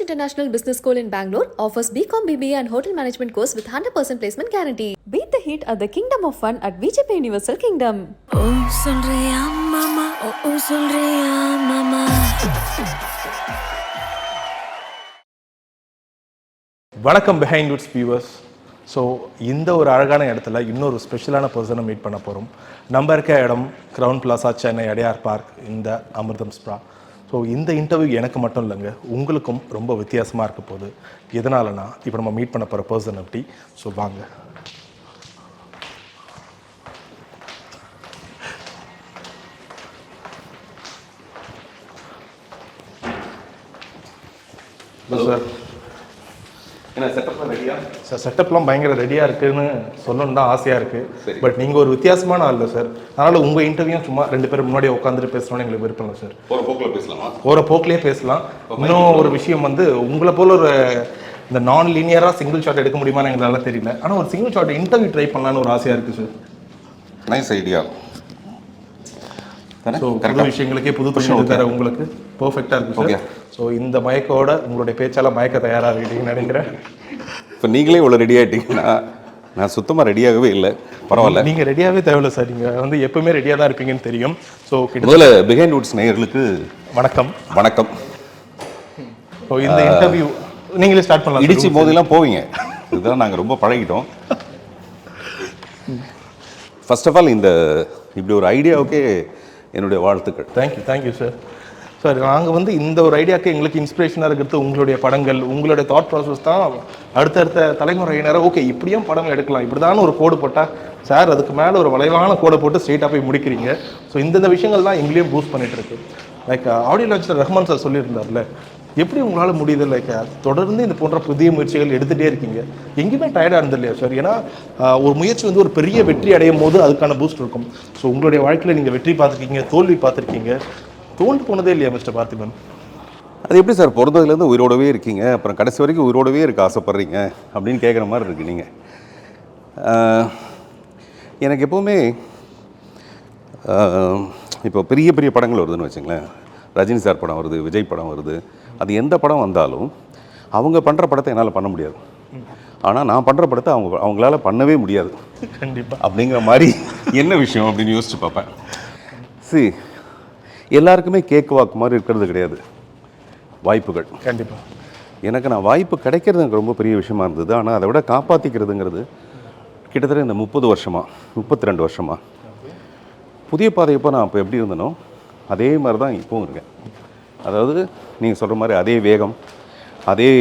International Business School in Bangalore offers BCom BBA and Hotel Management course with 100% placement guarantee. Beat the heat at the Kingdom of Fun at VJP Universal Kingdom. Oh, solriya mama. Oh, solriya mama. வணக்கம் behind Woods viewers. So இந்த ஒரு அழகான இடத்துல இன்னொரு ஸ்பெஷலான பர்சனை meet பண்ண போகிறோம். நம்ம இருக்க இடம் Crowne Plaza, Chennai Adyar Park, இந்த அமிர்தம் ஸ்ப்ரா. ஸோ இந்த இன்டர்வியூ எனக்கு மட்டும் இல்லைங்க, உங்களுக்கும் ரொம்ப வித்தியாசமாக இருக்க போகுது. எதனாலனா இப்போ நம்ம மீட் பண்ண போகிற பர்சன் அப்படி. ஸோ வாங்க. சார், என்ன செட்டப்லாம் ரெடியா? சார் செட்டப்லாம் பயங்கர ரெடியாக இருக்குதுன்னு சொல்லணுன்னு தான் ஆசையாக இருக்குது. பட் நீங்கள் ஒரு வித்தியாசமான ஆள் சார். அதனால் உங்கள் இன்டர்வியூ சும்மா ரெண்டு பேரும் முன்னாடி உட்காந்துட்டு பேசணும்னு எங்களுக்கு விருப்பம் இல்லை சார். போகிற போக்கில் பேசலாமா? போகிற போக்கிலே பேசலாம். இன்னும் ஒரு விஷயம் வந்து, உங்களை போல் ஒரு இந்த நான் லீனியராக சிங்கிள் ஷாட் எடுக்க முடியுமான்னு எங்களால் தெரியல. ஆனால் ஒரு சிங்கிள் ஷாட் இன்டர்வியூ ட்ரை பண்ணலான்னு ஒரு ஆசையாக இருக்குது சார். Nice idea. ஸோ கரெக்டாக விஷயங்களுக்கே புது விஷயம் தர உங்களுக்கு பர்ஃபெக்டாக இருக்குது சார். ஸோ இந்த மயக்கோட உங்களுடைய பேச்சால் மயக்க தயாராக இருக்கீங்கன்னு நினைக்கிறேன். இப்போ நீங்களே இவ்வளோ ரெடி ஆகிட்டீங்கன்னா நான் சுத்தமாக ரெடியாகவே இல்லை. பரவாயில்ல, நீங்கள் ரெடியாகவே தேவையில்லை சார். நீங்கள் வந்து எப்பவுமே ரெடியாக தான் இருப்பீங்கன்னு தெரியும். ஸோ முதல்ல பிஹைண்ட் வுட்ஸ் நேயர்களுக்கு வணக்கம். வணக்கம். ஸோ இந்த இன்டர்வியூ நீங்களே ஸ்டார்ட் பண்ணலாம். இடிச்சு மோதிலாம் போவீங்க, இதுதான் நாங்கள் ரொம்ப பழகிட்டோம். ஃபர்ஸ்ட் ஆஃப் ஆல் இந்த இப்படி ஒரு ஐடியாவுக்கே என்னுடைய வாழ்த்துக்கள். Thank you sir. சார், நாங்கள் வந்து இந்த ஒரு ஐடியாவுக்கு எங்களுக்கு இன்ஸ்பிரேஷனாக இருக்கிறது உங்களுடைய படங்கள், உங்களுடைய தாட் ப்ராசஸ் தான். அடுத்தடுத்த தலைமுறையினரை ஓகே இப்படியும் படம் எடுக்கலாம், இப்படி தான் ஒரு கோடு போட்டால் சார் அதுக்கு மேலே ஒரு வளைவான கோடை போட்டு ஸ்ட்ரெயிட்டாக போய் முடிக்கிறீங்க. ஸோ இந்தந்த விஷயங்கள் தான் எங்களையும் பூஸ்ட் பண்ணிட்டு இருக்கு. லைக் ஆடியோ லான்ச்சில் ரஹ்மான் சார் சொல்லியிருந்தார்ல, எப்படி உங்களால் முடியுது? லைக் தொடர்ந்து இந்த போன்ற புதிய முயற்சிகள் எடுத்துகிட்டே இருக்கீங்க, எங்கேயுமே டயர்டாக இருந்தது இல்லையா சார்? ஏன்னா ஒரு முயற்சி வந்து ஒரு பெரிய வெற்றி அடையும் போது அதுக்கான பூஸ்ட் இருக்கும். ஸோ உங்களுடைய வாழ்க்கையில் நீங்கள் வெற்றி பார்த்துருக்கீங்க, தோல்வி பார்த்துருக்கீங்க, தோண்டு போனதே இல்லையா மிஸ்டர் பார்த்திபன்? அது எப்படி சார், பிறந்ததுலேருந்து உயிரோடவே இருக்கீங்க, அப்புறம் கடைசி வரைக்கும் உயிரோடவே இருக்க ஆசைப்பட்றீங்க அப்படின்னு கேட்குற மாதிரி இருக்குது நீங்கள். எனக்கு எப்போவுமே இப்போ பெரிய பெரிய படங்கள் வருதுன்னு வச்சுங்களேன், ரஜினி சார் படம் வருது, விஜய் படம் வருது, அது எந்த படம் வந்தாலும் அவங்க பண்ணுற படத்தை என்னால் பண்ண முடியாது. ஆனால் நான் பண்ணுற படத்தை அவங்களால பண்ணவே முடியாது கண்டிப்பாக அப்படிங்கிற மாதிரி என்ன விஷயம் அப்படின்னு யோசிச்சு பார்ப்பேன். சரி, எல்லாருக்குமே கேக் வாக்கு மாதிரி இருக்கிறது கிடையாது வாய்ப்புகள். கண்டிப்பாக எனக்கு நான் வாய்ப்பு கிடைக்கிறது எனக்கு ரொம்ப பெரிய விஷயமா இருந்தது. ஆனால் அதை விட காப்பாற்றிக்கிறதுங்கிறது கிட்டத்தட்ட இந்த 30 வருஷமாக 32 வருஷமாக புதிய பாதையப்போ நான் இப்போ எப்படி இருந்தனோ அதே மாதிரி தான் இப்போவும் இருக்கேன். அதாவது நீங்கள் சொல்கிற மாதிரி அதே வேகம், அதே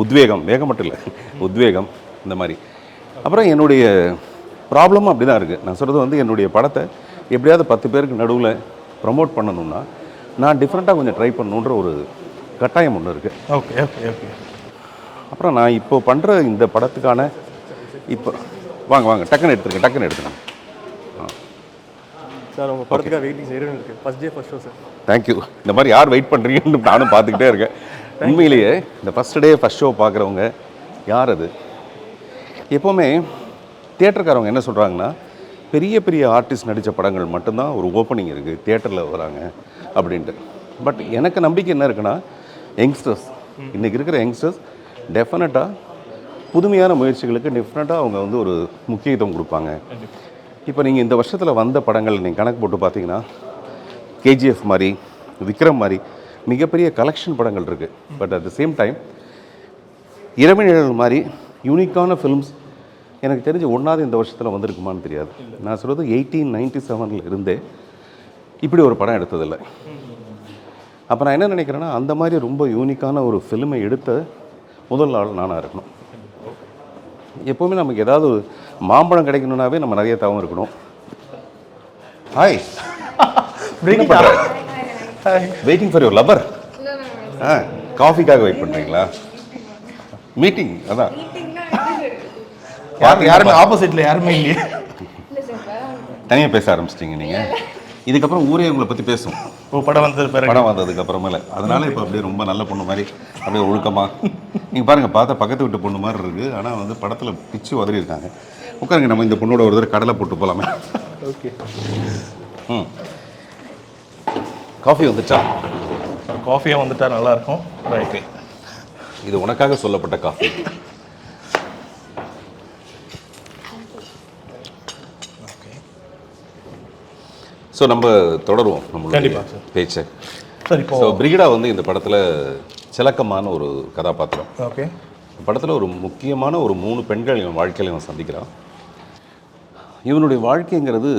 உத்வேகம், வேகம் மட்டும் இல்லை உத்வேகம், இந்த மாதிரி. அப்புறம் என்னுடைய ப்ராப்ளமும் அப்படி தான் இருக்குது. நான் சொல்கிறது வந்து என்னுடைய படத்தை எப்படியாவது 10 பேருக்கு நடுவில் ப்ரமோட் பண்ணணும்னா நான் டிஃப்ரெண்ட்டாக கொஞ்சம் ட்ரை பண்ணணுன்ற ஒரு கட்டாயம் ஒன்று இருக்குது. Okay okay okay. அப்புறம் நான் இப்போ பண்ணுற இந்த படத்துக்கான இப்போ வாங்க டக்குன்னு எடுத்துருங்க. சார், உங்கள் படத்துக்காக வெயிட்டிங் செய்கிறேன் இருக்குது. First day first show sir. Thank you. இந்த மாதிரி யார் வெயிட் பண்ணுறீங்கன்னு நானும் பார்த்துக்கிட்டே இருக்கேன். உண்மையிலேயே இந்த ஃபஸ்ட் டே ஃபஸ்ட் ஷோ பார்க்குறவங்க யார்? அது எப்போவுமே தியேட்டருக்காரவங்க என்ன சொல்கிறாங்கன்னா, பெரிய பெரிய ஆர்டிஸ்ட் நடித்த படங்கள் மட்டும்தான் ஒரு ஓப்பனிங் இருக்குது, தியேட்டரில் வராங்க அப்படின்ட்டு. பட் எனக்கு நம்பிக்கை என்ன இருக்குன்னா, யங்ஸ்டர்ஸ், இன்றைக்கி இருக்கிற யங்ஸ்டர்ஸ் டெஃபினட்டாக புதுமையான முயற்சிகளுக்கு டெஃபினட்டாக அவங்க வந்து ஒரு முக்கியத்துவம் கொடுப்பாங்க. இப்போ நீங்கள் இந்த வருஷத்தில் வந்த படங்கள் நீங்கள் கணக்கு போட்டு பார்த்தீங்கன்னா, கேஜிஎஃப் மாதிரி, விக்ரம் மாதிரி மிகப்பெரிய கலெக்ஷன் படங்கள் இருக்குது. But at the same time Iravin Nizhal மாதிரி யூனிக்கான ஃபிலிம்ஸ் எனக்கு தெரிஞ்சு ஒன்றாவது இந்த வருஷத்தில் வந்திருக்குமான்னு தெரியாது. நான் சொல்கிறது 1897 இருந்தே இப்படி ஒரு படம் எடுத்ததில்லை. அப்போ நான் என்ன நினைக்கிறேன்னா, அந்த மாதிரி ரொம்ப யூனிக்கான ஒரு ஃபிலிமை எடுத்த முதல் ஆள் நானாக இருக்கணும். எப்போவுமே நமக்கு ஏதாவது மாம்பழம் கிடைக்கணுன்னாவே நம்ம நிறைய தவம் இருக்கணும். Hi, waiting for your lover. காஃபிக்காக வெயிட் பண்ணுறீங்களா? மீட்டிங் அதான். யாருமே ஆப்போசிட்ல யாருமே இல்லையே, தனியாக பேச ஆரம்பிச்சிட்டிங்க நீங்கள். இதுக்கப்புறம் ஊரே உங்களை பற்றி பேசும். படம் வந்ததுக்கு அப்புறமேல. அதனால இப்போ அப்படியே ரொம்ப நல்ல பொண்ணு மாதிரி அப்படியே ஒழுக்கமாக நீங்கள் பாருங்கள், பார்த்தா பக்கத்து வீட்டு பொண்ணு மாதிரி இருக்குது. ஆனால் வந்து படத்தில் பிச்சு உதறி இருக்காங்க. உட்காருங்க, நம்ம இந்த பொண்ணோட ஒரு தடவை கடலை போட்டு போகலாமே. ஓகே. காஃபி வந்துச்சா? காஃபியாக வந்துட்டால் நல்லாயிருக்கும். ரைட்டு, இது உனக்காக சொல்லப்பட்ட காஃபி. ஸோ நம்ம தொடருவோம் நம்மளுடைய கண்டிப்பா சார். பேச்சை. சார் இப்போ ஸோ பிரிகிடா வந்து இந்த படத்தில் சிலக்கமான ஒரு கதாபாத்திரம். ஓகே, படத்தில் ஒரு முக்கியமான ஒரு 3 பெண்கள் இவன் வாழ்க்கையில் இவன் சந்திக்கிறான். இவனுடைய வாழ்க்கைங்கிறது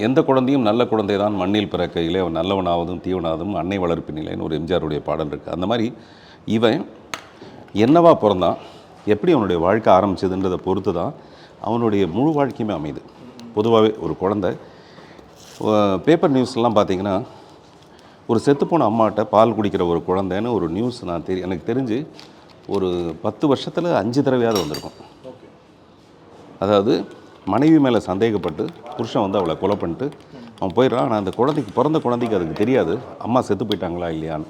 எந்த குழந்தையும் நல்ல குழந்தை தான் மண்ணில் பிறக்கையிலே அவன் நல்லவனாவதும் தீவனாவதும் அன்னை வளர்ப்பினிலேன்னு ஒரு எம்ஜிஆருடைய பாடல் இருக்குது. அந்த மாதிரி இவன் என்னவா பிறந்தான், எப்படி அவனுடைய வாழ்க்கை ஆரம்பிச்சதுன்றதை பொறுத்து தான் அவனுடைய முழு வாழ்க்கையுமே அமையுது. பொதுவாகவே ஒரு குழந்தை பேப்பர் நியூஸ்லாம் பார்த்தீங்கன்னா ஒரு செத்துப்போன அம்மாட்ட பால் குடிக்கிற ஒரு குழந்தைன்னு ஒரு நியூஸ் எனக்கு தெரிஞ்சு ஒரு 10 வருஷத்தில் 5 தடவையாவது வந்திருக்கும். அதாவது மனைவி மேலே சந்தேகப்பட்டு புருஷன் வந்து அவளை கொலை பண்ணிட்டு அவன் போயிடுறான். ஆனால் அந்த பிறந்த குழந்தைக்கு அதுக்கு தெரியாது அம்மா செத்து போயிட்டாங்களா இல்லையான்னு.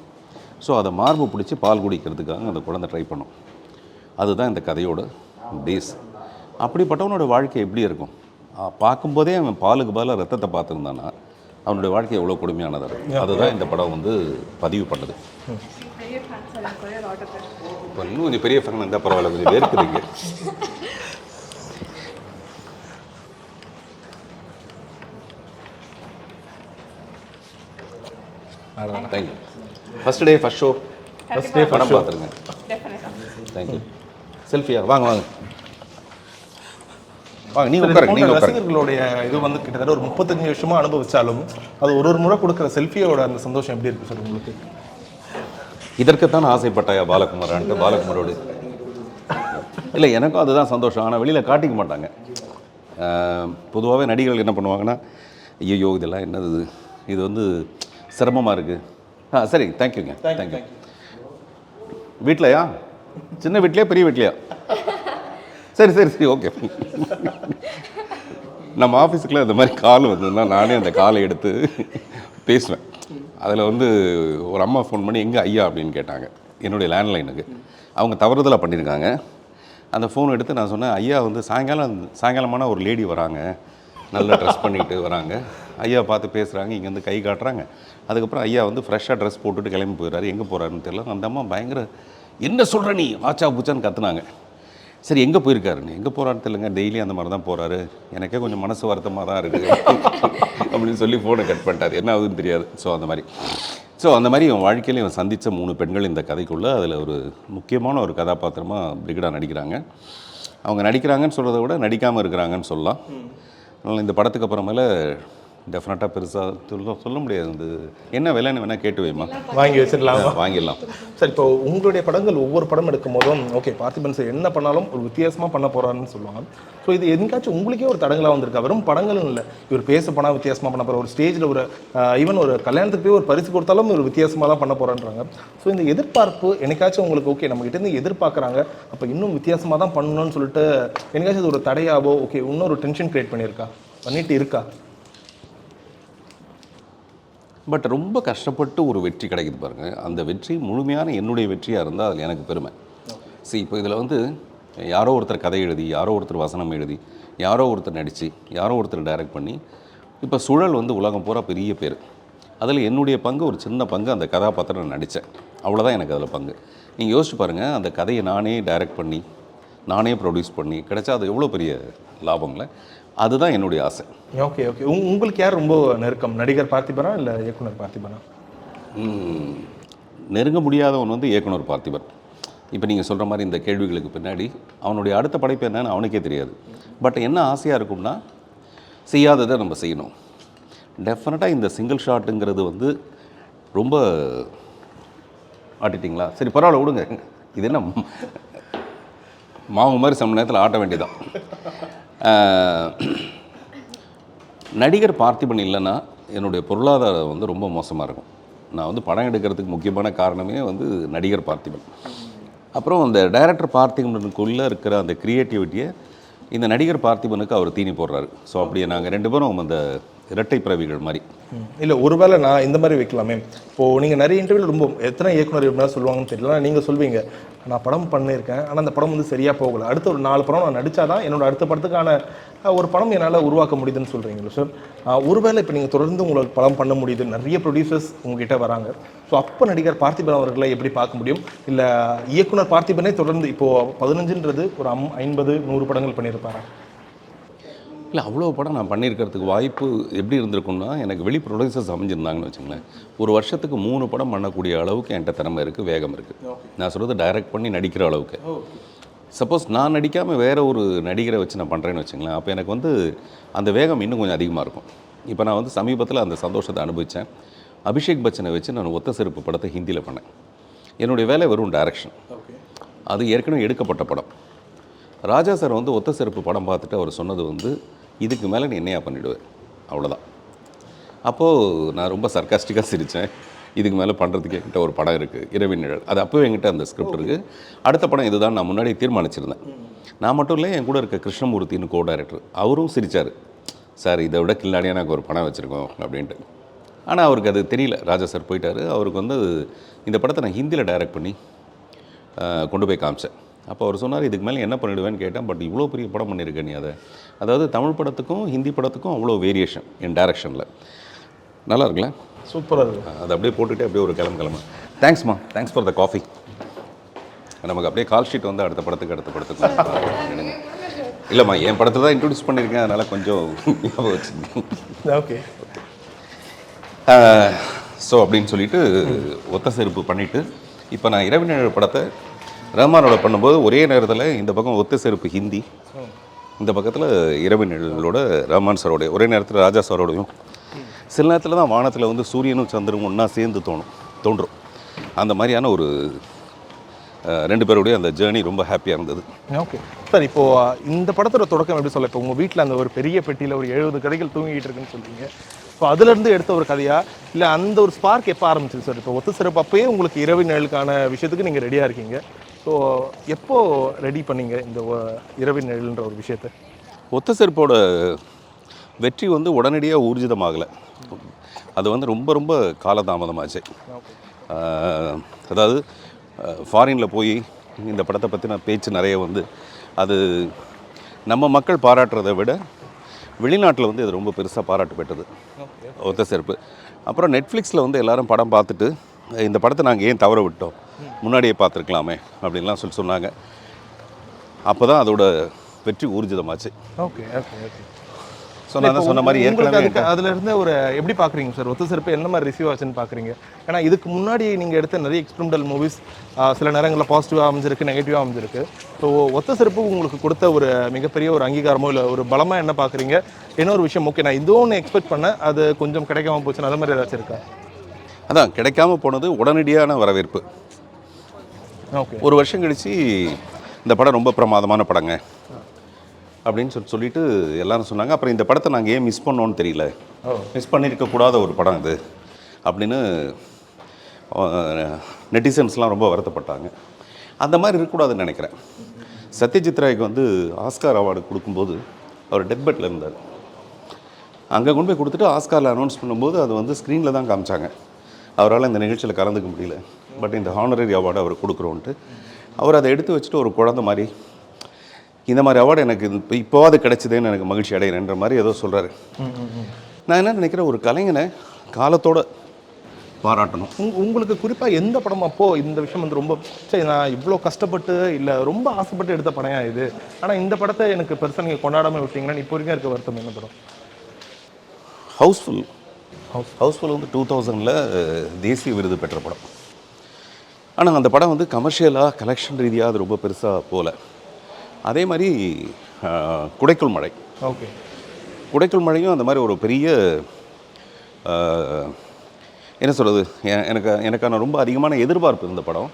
ஸோ அதை மார்பு பிடிச்சி பால் குடிக்கிறதுக்காக அந்த குழந்தை ட்ரை பண்ணும். அதுதான் இந்த கதையோட பேஸ். அப்படிப்பட்டவனோட வாழ்க்கை எப்படி இருக்கும்? பார்க்கும்போதே அவன் பாலுக்கு பதிலாக ரத்தத்தை பார்த்துருந்தானா அவனுடைய வாழ்க்கை எவ்வளோ கொடுமையானதாக இருக்கும். அதுதான் இந்த படம் வந்து பதிவு பண்ணுது. இப்போ இன்னும் கொஞ்சம் பெரிய ஃபேன் இருந்தால் பரவாயில்ல, கொஞ்சம் வேர்க்குதுங்க. Thank you. First day first show படம் பார்த்துருங்க. தேங்க்யூ. செல்ஃபியா வாங்க வாங்க வாங்க, நீங்கள் உட்காருங்க, நீங்கள் உட்காருங்க. ரசிகர்களுடைய இது வந்து கிட்டத்தட்ட ஒரு 35 வருஷமா அனுபவிச்சாலும் அது ஒரு முறை கொடுக்குற செல்ஃபியோட அந்த சந்தோஷம் எப்படி இருக்கு சார் உங்களுக்கு? இதற்குத்தான் ஆசைப்பட்டாயா பாலகுமாரான்ட்டு பாலகுமாரோடு இல்லை, எனக்கும் அதுதான் சந்தோஷம். ஆனால் வெளியில் காட்டிக்க மாட்டாங்க. பொதுவாகவே நடிகர்கள் என்ன பண்ணுவாங்கன்னா, ஐயோ இதெல்லாம் என்னது, இது வந்து சிரமமாக இருக்குது. சரி, தேங்க்யூங்க, தேங்க்யூ. வீட்டிலையா? சின்ன வீட்லையா பெரிய வீட்லையா? சரி சரி சரி, ஓகே. நம்ம ஆஃபீஸுக்குள்ள இந்த மாதிரி கால் வந்ததுன்னா நானே அந்த காலை எடுத்து பேசுவேன். அதில் வந்து ஒரு அம்மா ஃபோன் பண்ணி எங்கே ஐயா அப்படின்னு கேட்டாங்க என்னுடைய லேண்ட்லைனுக்கு. அவங்க தவறுதலாக பண்ணியிருக்காங்க. அந்த ஃபோன் எடுத்து நான் சொன்னேன், ஐயா வந்து சாயங்காலமான ஒரு லேடி வராங்க, நல்லா ட்ரெஸ் பண்ணிக்கிட்டு வராங்க, ஐயா பார்த்து பேசுகிறாங்க, இங்கே வந்து கை காட்டுறாங்க. அதுக்கப்புறம் ஐயா வந்து ஃப்ரெஷ்ஷாக ட்ரெஸ் போட்டுட்டு கிளம்பி போயிடுறாரு. எங்கே போகிறாருன்னு தெரியல. அந்த அம்மா பயங்கர என்ன சொல்கிற நீ ஆச்சா பூச்சான்னு கற்றுனாங்க. சரி எங்கே போயிருக்காருன்னு, எங்கே போகிறான்னு தெரியலங்க, டெய்லி அந்த மாதிரி தான் போகிறாரு, எனக்கே கொஞ்சம் மனசு வருத்தமாக தான் இருக்குது அப்படின்னு சொல்லி ஃபோனை கட் பண்ணிட்டார். என்ன ஆகுதுன்னு தெரியாது. ஸோ அந்த மாதிரி இவன் வாழ்க்கையில் இவன் சந்தித்த 3 பெண்கள் இந்த கதைக்குள்ளே அதில் ஒரு முக்கியமான ஒரு கதாபாத்திரமாக பிரிகிடா நடிக்கிறாங்க. அவங்க நடிக்கிறாங்கன்னு சொல்கிறத விட நடிக்காமல் இருக்கிறாங்கன்னு சொல்லலாம். அதனால் இந்த படத்துக்கு அப்புறமேல டெஃபினட்டாக பெருசாக சொல்ல முடியாது. இந்த என்ன விலைன்னு வேணால் கேட்டு வைமா, வாங்கி வச்சிடலாம், வாங்கிடலாம். சார் இப்போ உங்களுடைய படங்கள் ஒவ்வொரு படம் எடுக்கும் போதும் ஓகே பார்த்திபன் சார் என்ன பண்ணாலும் ஒரு வித்தியாசமாக பண்ண போகிறாருன்னு சொல்லுவாங்க. ஸோ இது எதுக்காச்சும் உங்களுக்கே ஒரு தடங்களாக வந்திருக்கா? வெறும் படங்களும் இல்லை, இவர் பேச போனால் வித்தியாசமாக பண்ண போகிற, ஒரு ஸ்டேஜில் ஒரு ஈவன் ஒரு கல்யாணத்துக்கு போய் ஒரு பரிசு கொடுத்தாலும் ஒரு வித்தியாசமாக தான் பண்ண போகிறான்றாங்க. ஸோ இந்த எதிர்பார்ப்பு என்னைக்காச்சும் உங்களுக்கு ஓகே நம்மகிட்டேருந்து எதிர்பார்க்குறாங்க, அப்போ இன்னும் வித்தியாசமாக தான் பண்ணணும்னு சொல்லிட்டு என்னைக்காச்சும் இது ஒரு தடையாவோ ஓகே இன்னொரு டென்ஷன் க்ரியேட் பண்ணிட்டு இருக்கா? பட் ரொம்ப கஷ்டப்பட்டு ஒரு வெற்றி கிடைக்குது பாருங்கள். அந்த வெற்றி முழுமையான என்னுடைய வெற்றியாக இருந்தால் அதில் எனக்கு பெருமை. சரி, இப்போ இதில் வந்து யாரோ ஒருத்தர் கதை எழுதி, யாரோ ஒருத்தர் வசனம் எழுதி, யாரோ ஒருத்தர் நடித்து, யாரோ ஒருத்தர் டைரக்ட் பண்ணி, இப்போ சுழல் வந்து உலகம் பூரா பெரிய பேர். அதில் என்னுடைய பங்கு ஒரு சின்ன பங்கு, அந்த கதாபாத்திரம் நான் நடித்தேன், அவ்வளோதான் எனக்கு அதில் பங்கு. நீங்கள் யோசிச்சு பாருங்கள், அந்த கதையை நானே டைரக்ட் பண்ணி நானே ப்ரொடியூஸ் பண்ணி கிடைச்சா அது எவ்வளோ பெரிய லாபங்கள. அதுதான் என்னுடைய ஆசை. Okay okay. உங்களுக்கு யார் ரொம்ப நெருக்கம், நடிகர் பார்த்திபனா இல்லை இயக்குனர் பார்த்திபனா? நெருங்க முடியாதவன் வந்து இயக்குனர் பார்த்திபன். இப்போ நீங்கள் சொல்கிற மாதிரி இந்த கேள்விகளுக்கு பின்னாடி அவனுடைய அடுத்த படைப்பு என்னன்னு அவனுக்கே தெரியாது. பட் என்ன ஆசையாக இருக்கும்னா, செய்யாததை நம்ம செய்யணும். டெஃபினட்டாக இந்த சிங்கிள் ஷாட்டுங்கிறது வந்து ரொம்ப ஆட்டிட்டிங்களா, சரி பரவாயில்ல விடுங்க, இது என்ன மாவு மாதிரி சம நேரத்தில் ஆட்ட வேண்டியதான். நடிகர் பார்த்திபன் இல்லைன்னா என்னுடைய பொருளாதாரம் வந்து ரொம்ப மோசமாக இருக்கும். நான் வந்து படம் எடுக்கிறதுக்கு முக்கியமான காரணமே வந்து நடிகர் பார்த்திபன். அப்புறம் அந்த டைரக்டர் பார்த்திபனுக்குள்ளே இருக்கிற அந்த க்ரியேட்டிவிட்டியை இந்த நடிகர் பார்த்திபனுக்கு அவர் தீனி போடுறாரு. ஸோ அப்படியே நாங்கள் 2 பேரும் அந்த இரட்டை பிறவிகள் மாதிரி. இல்லை ஒருவேளை நான் இந்த மாதிரி வைக்கலாமே, இப்போது நீங்கள் நிறைய இன்டர்வியூ ரொம்ப எத்தனை இயக்குனர் எப்படின்னா சொல்லுவாங்கன்னு தெரியல, நீங்கள் சொல்வீங்க நான் படம் பண்ணியிருக்கேன் ஆனால் அந்த படம் வந்து சரியாக போகலை, அடுத்த ஒரு 4 படம் நான் நடித்தாதான் என்னோட அடுத்த படத்துக்கான ஒரு படம் என்னால் உருவாக்க முடியுதுன்னு சொல்கிறீங்களா சார்? ஒருவேளை இப்போ நீங்கள் தொடர்ந்து உங்களுக்கு படம் பண்ண முடியுது, நிறைய ப்ரொடியூசர்ஸ் உங்ககிட்ட வராங்க, ஸோ அப்போ நடிகர் பார்த்திபன் அவர்களை எப்படி பார்க்க முடியும்? இல்லை இயக்குனர் பார்த்திபனே தொடர்ந்து இப்போது 15ன்றது ஒரு 50-100 படங்கள் பண்ணியிருப்பாரு. இல்லை அவ்வளோ படம் நான் பண்ணியிருக்கிறதுக்கு வாய்ப்பு எப்படி இருந்திருக்குன்னா, எனக்கு வெளி ப்ரொடியூசர்ஸ் அமைஞ்சிருந்தாங்கன்னு வச்சுங்களேன், ஒரு வருஷத்துக்கு 3 படம் பண்ணக்கூடிய அளவுக்கு என்கிட்ட திறமை இருக்குது, வேகம் இருக்குது. நான் சொல்கிறது டைரக்ட் பண்ணி நடிக்கிற அளவுக்கு. சப்போஸ் நான் நடிக்காமல் வேறு ஒரு நடிகரை வச்சு நான் பண்ணுறேன்னு வச்சுங்களேன், அப்போ எனக்கு வந்து அந்த வேகம் இன்னும் கொஞ்சம் அதிகமாக இருக்கும். இப்போ நான் வந்து சமீபத்தில் அந்த சந்தோஷத்தை அனுபவித்தேன். அபிஷேக் பச்சனை வச்சு நான் ஒத்த செருப்பு படத்தை ஹிந்தியில் பண்ணேன். என்னுடைய வேலை வெறும் டைரக்ஷன். அது ஏற்கனவே எடுக்கப்பட்ட படம். ராஜா சார் வந்து ஒத்த செருப்பு படம் பார்த்துட்டு அவர் சொன்னது வந்து, இதுக்கு மேலே நீ என்னையா பண்ணிவிடுவேன், அவ்வளோதான். அப்போது நான் ரொம்ப சர்க்காஸ்டிக்காக சிரித்தேன். இதுக்கு மேலே பண்ணுறதுக்கு என்கிட்ட ஒரு படம் இருக்குது, இரவின் நிழல். அது அப்போவே என்கிட்ட அந்த ஸ்கிரிப்ட் இருக்குது. அடுத்த படம் இதுதான் நான் முன்னாடி தீர்மானிச்சிருந்தேன். நான் மட்டும் இல்லை, என் கூட இருக்க கிருஷ்ணமூர்த்தின்னு கோ டைரக்டர், அவரும் சிரித்தார். சார் இதை விட கில்லாடியாக நாங்கள் ஒரு படம் வச்சுருக்கோம் அப்படின்ட்டு. ஆனால் அவருக்கு அது தெரியல. ராஜா சார் போயிட்டார். அவருக்கு வந்து இந்த படத்தை நான் ஹிந்தியில் டைரக்ட் பண்ணி கொண்டு போய் காமிச்சேன். அப்போ அவர் சொன்னார், இதுக்கு மேலே என்ன பண்ணிவிடுவேன்னு கேட்டேன். பட் இவ்வளோ பெரிய படம் பண்ணியிருக்க நீ அதை, அதாவது தமிழ் படத்துக்கும் ஹிந்தி படத்துக்கும் அவ்வளோ வேரியேஷன் என் டைரக்ஷனில். நல்லா இருக்குல்ல? சூப்பராக இருக்குது. அதை அப்படியே போட்டுகிட்டே அப்படியே ஒரு கிளம்பு. தேங்க்ஸ்மா, தேங்க்ஸ் ஃபார் த காஃபி. நமக்கு அப்படியே கால் ஷீட் வந்து அடுத்த படத்துக்கு இல்லைம்மா, என் படத்தை தான் இன்ட்ரடியூஸ் பண்ணியிருக்கேன், அதனால் கொஞ்சம் ஞாபகம் வச்சுருக்கேன். ஓகே. ஸோ அப்படின்னு சொல்லிட்டு ஒத்த செருப்பு பண்ணிவிட்டு, இப்போ நான் இரவின் நிழல் படத்தை ரஹ்மானோட பண்ணும்போது ஒரே நேரத்தில் இந்த பக்கம் ஒத்த செருப்பு ஹிந்தி, இந்த பக்கத்தில் இரவின் நிழலோட ரஹ்மான் சாரோடைய, ஒரே நேரத்தில் ராஜா சாரோடையும். சில நேரத்தில் தான் வானத்தில் வந்து சூரியனும் சந்திரனும் ஒன்றா சேர்ந்து தோன்றும். அந்த மாதிரியான ஒரு 2 பேருடைய அந்த ஜேர்னி ரொம்ப ஹாப்பியாக இருந்தது. ஓகே சார், இப்போது இந்த படத்தோட தொடக்கம் எப்படி சொல்ல, இப்போ உங்கள் வீட்டில் அந்த ஒரு பெரிய பெட்டியில் ஒரு 70 கதைகள் தூங்கிட்டு இருக்குன்னு சொல்கிறீங்க. ஸோ அதுலேருந்து எடுத்த ஒரு கதையா, இல்லை அந்த ஒரு ஸ்பார்க் எப்போ ஆரம்பிச்சிது சார்? இப்போ ஒத்த சிறப்பு அப்போயே உங்களுக்கு இரவின் நிழலுக்கான விஷயத்துக்கு நீங்கள் ரெடியாக இருக்கீங்க. ஸோ எப்போ ரெடி பண்ணீங்க இந்த இரவின் நிழல்ன்ற ஒரு விஷயத்தை? ஒத்த செருப்போட வெற்றி வந்து உடனடியாக ஊர்ஜிதமாகலை. அது வந்து ரொம்ப ரொம்ப காலதாமதமாச்சு. அதாவது ஃபாரினில் போய் இந்த படத்தை பற்றின பேச்சு நிறைய வந்து, அது நம்ம மக்கள் பாராட்டுறதை விட வெளிநாட்டில் வந்து இது ரொம்ப பெருசாக பாராட்டு பெற்றது ஒத்த செருப்பு. அப்புறம் நெட்ஃப்ளிக்ஸில் வந்து எல்லோரும் படம் பார்த்துட்டு, இந்த படத்தை நாங்கள் ஏன் தவற விட்டோம், முன்னாடியே பார்த்துருக்கலாமே அப்படின்லாம் சொன்னாங்க. அப்போ தான் அதோட வெற்றி ஊர்ஜிதமாச்சு. Okay okay okay. ஸோ நான் சொன்ன மாதிரி ஏற்கனவே அதில் இருந்து ஒரு எப்படி பார்க்குறீங்க சார் ஒத்த செருப்பு என்ன மாதிரி ரிசீவ் ஆச்சுன்னு பார்க்குறீங்க? ஏன்னா இதுக்கு முன்னாடி நீங்கள் எடுத்த நிறைய எக்ஸ்பெரிமெண்டல் மூவிஸ் சில நேரங்களில் பாசிட்டிவாக அமைஞ்சிருக்கு, நெகட்டிவாக அமைஞ்சிருக்கு. ஸோ ஒத்த செருப்பு உங்களுக்கு கொடுத்த ஒரு மிகப்பெரிய ஒரு அங்கீகாரமோ இல்லை ஒரு பலமாக என்ன பார்க்குறீங்க? இன்னொரு விஷயம், ஓகே நான் இதுவும் ஒன்று எக்ஸ்பெக்ட் பண்ணேன், அது கொஞ்சம் கிடைக்காம போச்சுன்னு அது மாதிரி ஏதாச்சும் இருக்கா? அதான் கிடைக்காம போனது உடனடியான வரவேற்பு. ஓகே, ஒரு வருஷம் கழித்து இந்த படம் ரொம்ப பிரமாதமான படங்க அப்படின்னு சொல்லிட்டு எல்லாரும் சொன்னாங்க. அப்புறம் இந்த படத்தை நாங்கள் ஏன் மிஸ் பண்ணோன்னு தெரியல, மிஸ் பண்ணியிருக்கக்கூடாத ஒரு படம் இது அப்படின்னு நெட்டிசன்ஸ்லாம் ரொம்ப வருத்தப்பட்டாங்க. அந்த மாதிரி இருக்கக்கூடாதுன்னு நினைக்கிறேன். சத்யஜித் ராய்க்கு வந்து ஆஸ்கார் அவார்டு கொடுக்கும்போது அவர் டெத் பெட்டில் இருந்தார். அங்கே கொண்டு போய் கொடுத்துட்டு ஆஸ்காரில் அனௌன்ஸ் பண்ணும்போது அது வந்து ஸ்க்ரீனில் தான் காமிச்சாங்க. அவரால் இந்த நிகழ்ச்சியில் கலந்துக்க முடியல. பட் இந்த ஹானரரி அவார்டு அவர் கொடுக்குறோன்ட்டு அவர் அதை எடுத்து வச்சுட்டு ஒரு குழந்தை மாதிரி, இந்த மாதிரி அவார்டு எனக்கு இப்போவாது கிடைச்சதேன்னு எனக்கு மகிழ்ச்சி அடைகிறேன்ற மாதிரி ஏதோ சொல்கிறாரு. நான் என்ன நினைக்கிறேன், ஒரு கலைஞனை காலத்தோடு பாராட்டணும். உங்களுக்கு குறிப்பாக எந்த படம் அப்போது இந்த விஷயம் வந்து ரொம்ப சரி நான் இவ்வளோ கஷ்டப்பட்டு இல்லை ரொம்ப ஆசைப்பட்டு எடுத்த படம் இது, ஆனால் இந்த படத்தை எனக்கு பெருசாக நீங்கள் கொண்டாடாமல் விட்டீங்கன்னா இப்போ வரைக்கும் இருக்க வருத்தம் என்ன படம்? ஹவுஸ்ஃபுல் வந்து 2000 தேசிய விருது பெற்ற படம். ஆனால் அந்த படம் வந்து கமர்ஷியலாக கலெக்ஷன் ரீதியாக அது ரொம்ப பெருசாக போகல. அதே மாதிரி குடைக்குள் மழை. ஓகே, குடைக்குள் மழையும் அந்த மாதிரி ஒரு பெரிய என்ன சொல்கிறது, எனக்கான ரொம்ப அதிகமான எதிர்பார்ப்பு இருந்த படம்.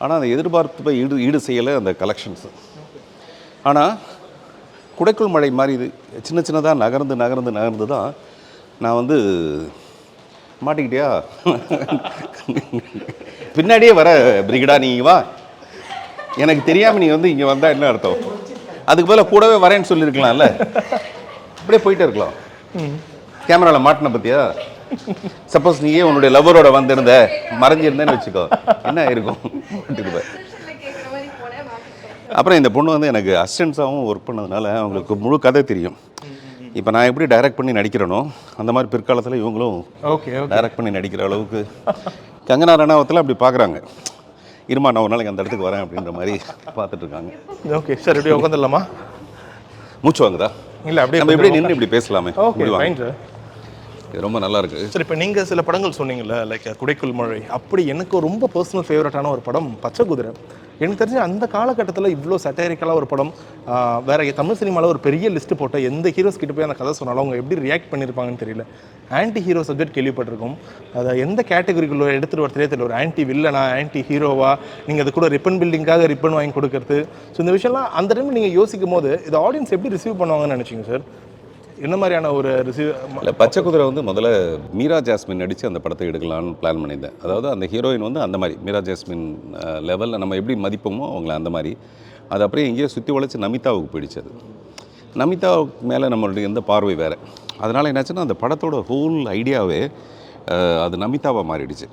ஆனால் அந்த எதிர்பார்ப்பை ஈடு செய்யலை அந்த கலெக்ஷன்ஸு. ஆனால் குடைக்குள் மழை மாதிரி இது சின்ன சின்னதாக நகர்ந்து தான் நான் வந்து மாட்டிக்கிட்டியா பின்னாடியே வர பிரிகடா நீ வா, எனக்கு தெரியாமல் நீ வந்து இங்கே வந்தால் என்ன அர்த்தம்? அதுக்கு பதிலாக கூடவே வரேன்னு சொல்லியிருக்கலாம்ல, அப்படியே போயிட்டே இருக்கலாம். கேமராவில் மாட்டின பத்தியா? சப்போஸ் நீயே உன்னுடைய லவ்வரோட வந்திருந்த மறைஞ்சிருந்தேன்னு வச்சுக்கோ, என்ன இருக்கும்? அப்புறம் இந்த பொண்ணு வந்து எனக்கு அசிஸ்டன்ஸாகவும் ஒர்க் பண்ணதுனால அவங்களுக்கு முழு கதை தெரியும். இப்போ நான் எப்படி டைரக்ட் பண்ணி நடிக்கிறேனோ அந்த மாதிரி பிற்காலத்தில் இவங்களும் டைரக்ட் பண்ணி நடிக்கிற அளவுக்கு கங்கனா ரணாவத்தில் அப்படி பார்க்குறாங்க. இருமா நான் ஒரு நாளைக்கு அந்த இடத்துக்கு வரேன் அப்படின்ற மாதிரி பார்த்துட்டு இருக்காங்க. ஓகே சார், எப்படி உட்காந்துடலாமா? மூச்சு வாங்குதா? இல்லை அப்படியே நம்ம எப்படி நின்று இப்படி பேசலாமே. Okay fine sir. இது ரொம்ப நல்லா இருக்கு சார். இப்போ நீங்கள் சில படங்கள் சொன்னீங்கல்ல, லைக் குடைக்குள் மழை, அப்படி எனக்கு ரொம்ப பர்சனல் ஃபேவரட்டான ஒரு படம் பச்சை குதிரை. எனக்கு தெரிஞ்ச அந்த காலகட்டத்தில் இவ்வளோ சட்டரிக்கலாக ஒரு படம் வேற தமிழ் சினிமாவில் ஒரு பெரிய லிஸ்ட்டு போட்ட எந்த ஹீரோஸ் கிட்ட போய் அந்த கதை சொன்னாலும் அவங்க எப்படி ரியாக்ட் பண்ணியிருப்பாங்கன்னு தெரியல. ஆன்டி ஹீரோ சப்ஜெக்ட் கேள்விப்பட்டிருக்கோம். அதை எந்த கேட்டகரிக்குள்ளே எடுத்துகிட்டு வர தெரியல. ஒரு ஆன்டி வில்லனா, ஆன்டி ஹீரோவா, நீங்கள் அது கூட ரிப்பன் பில்டிங்காக ரிப்பன் வாங்கி கொடுக்கறது. ஸோ இந்த விஷயம்லாம் அந்த டைம் நீங்கள் யோசிக்கும் போது இது ஆடியன்ஸ் எப்படி ரிசீவ் பண்ணுவாங்கன்னு நினச்சிங்க சார்? என்ன மாதிரியான ஒரு ரிசீவ்? இல்லை, பச்சை குதிரை வந்து முதல்ல மீரா ஜாஸ்மின் நடித்து அந்த படத்தை எடுக்கலான்னு பிளான் பண்ணியிருந்தேன். அதாவது அந்த ஹீரோயின் வந்து அந்த மாதிரி மீரா ஜாஸ்மின் லெவலில் நம்ம எப்படி மதிப்போமோ அவங்கள அந்த மாதிரி. அது அப்படியே எங்கேயோ சுற்றி உழைச்சி நமிதாவுக்கு பிடிச்சது. நமிதாவுக்கு மேலே நம்மளுடைய எந்த பார்வை வேறு. அதனால் என்னாச்சுன்னா அந்த படத்தோட ஹோல் ஐடியாவே அது நமிதாவாக மாறிடுச்சு.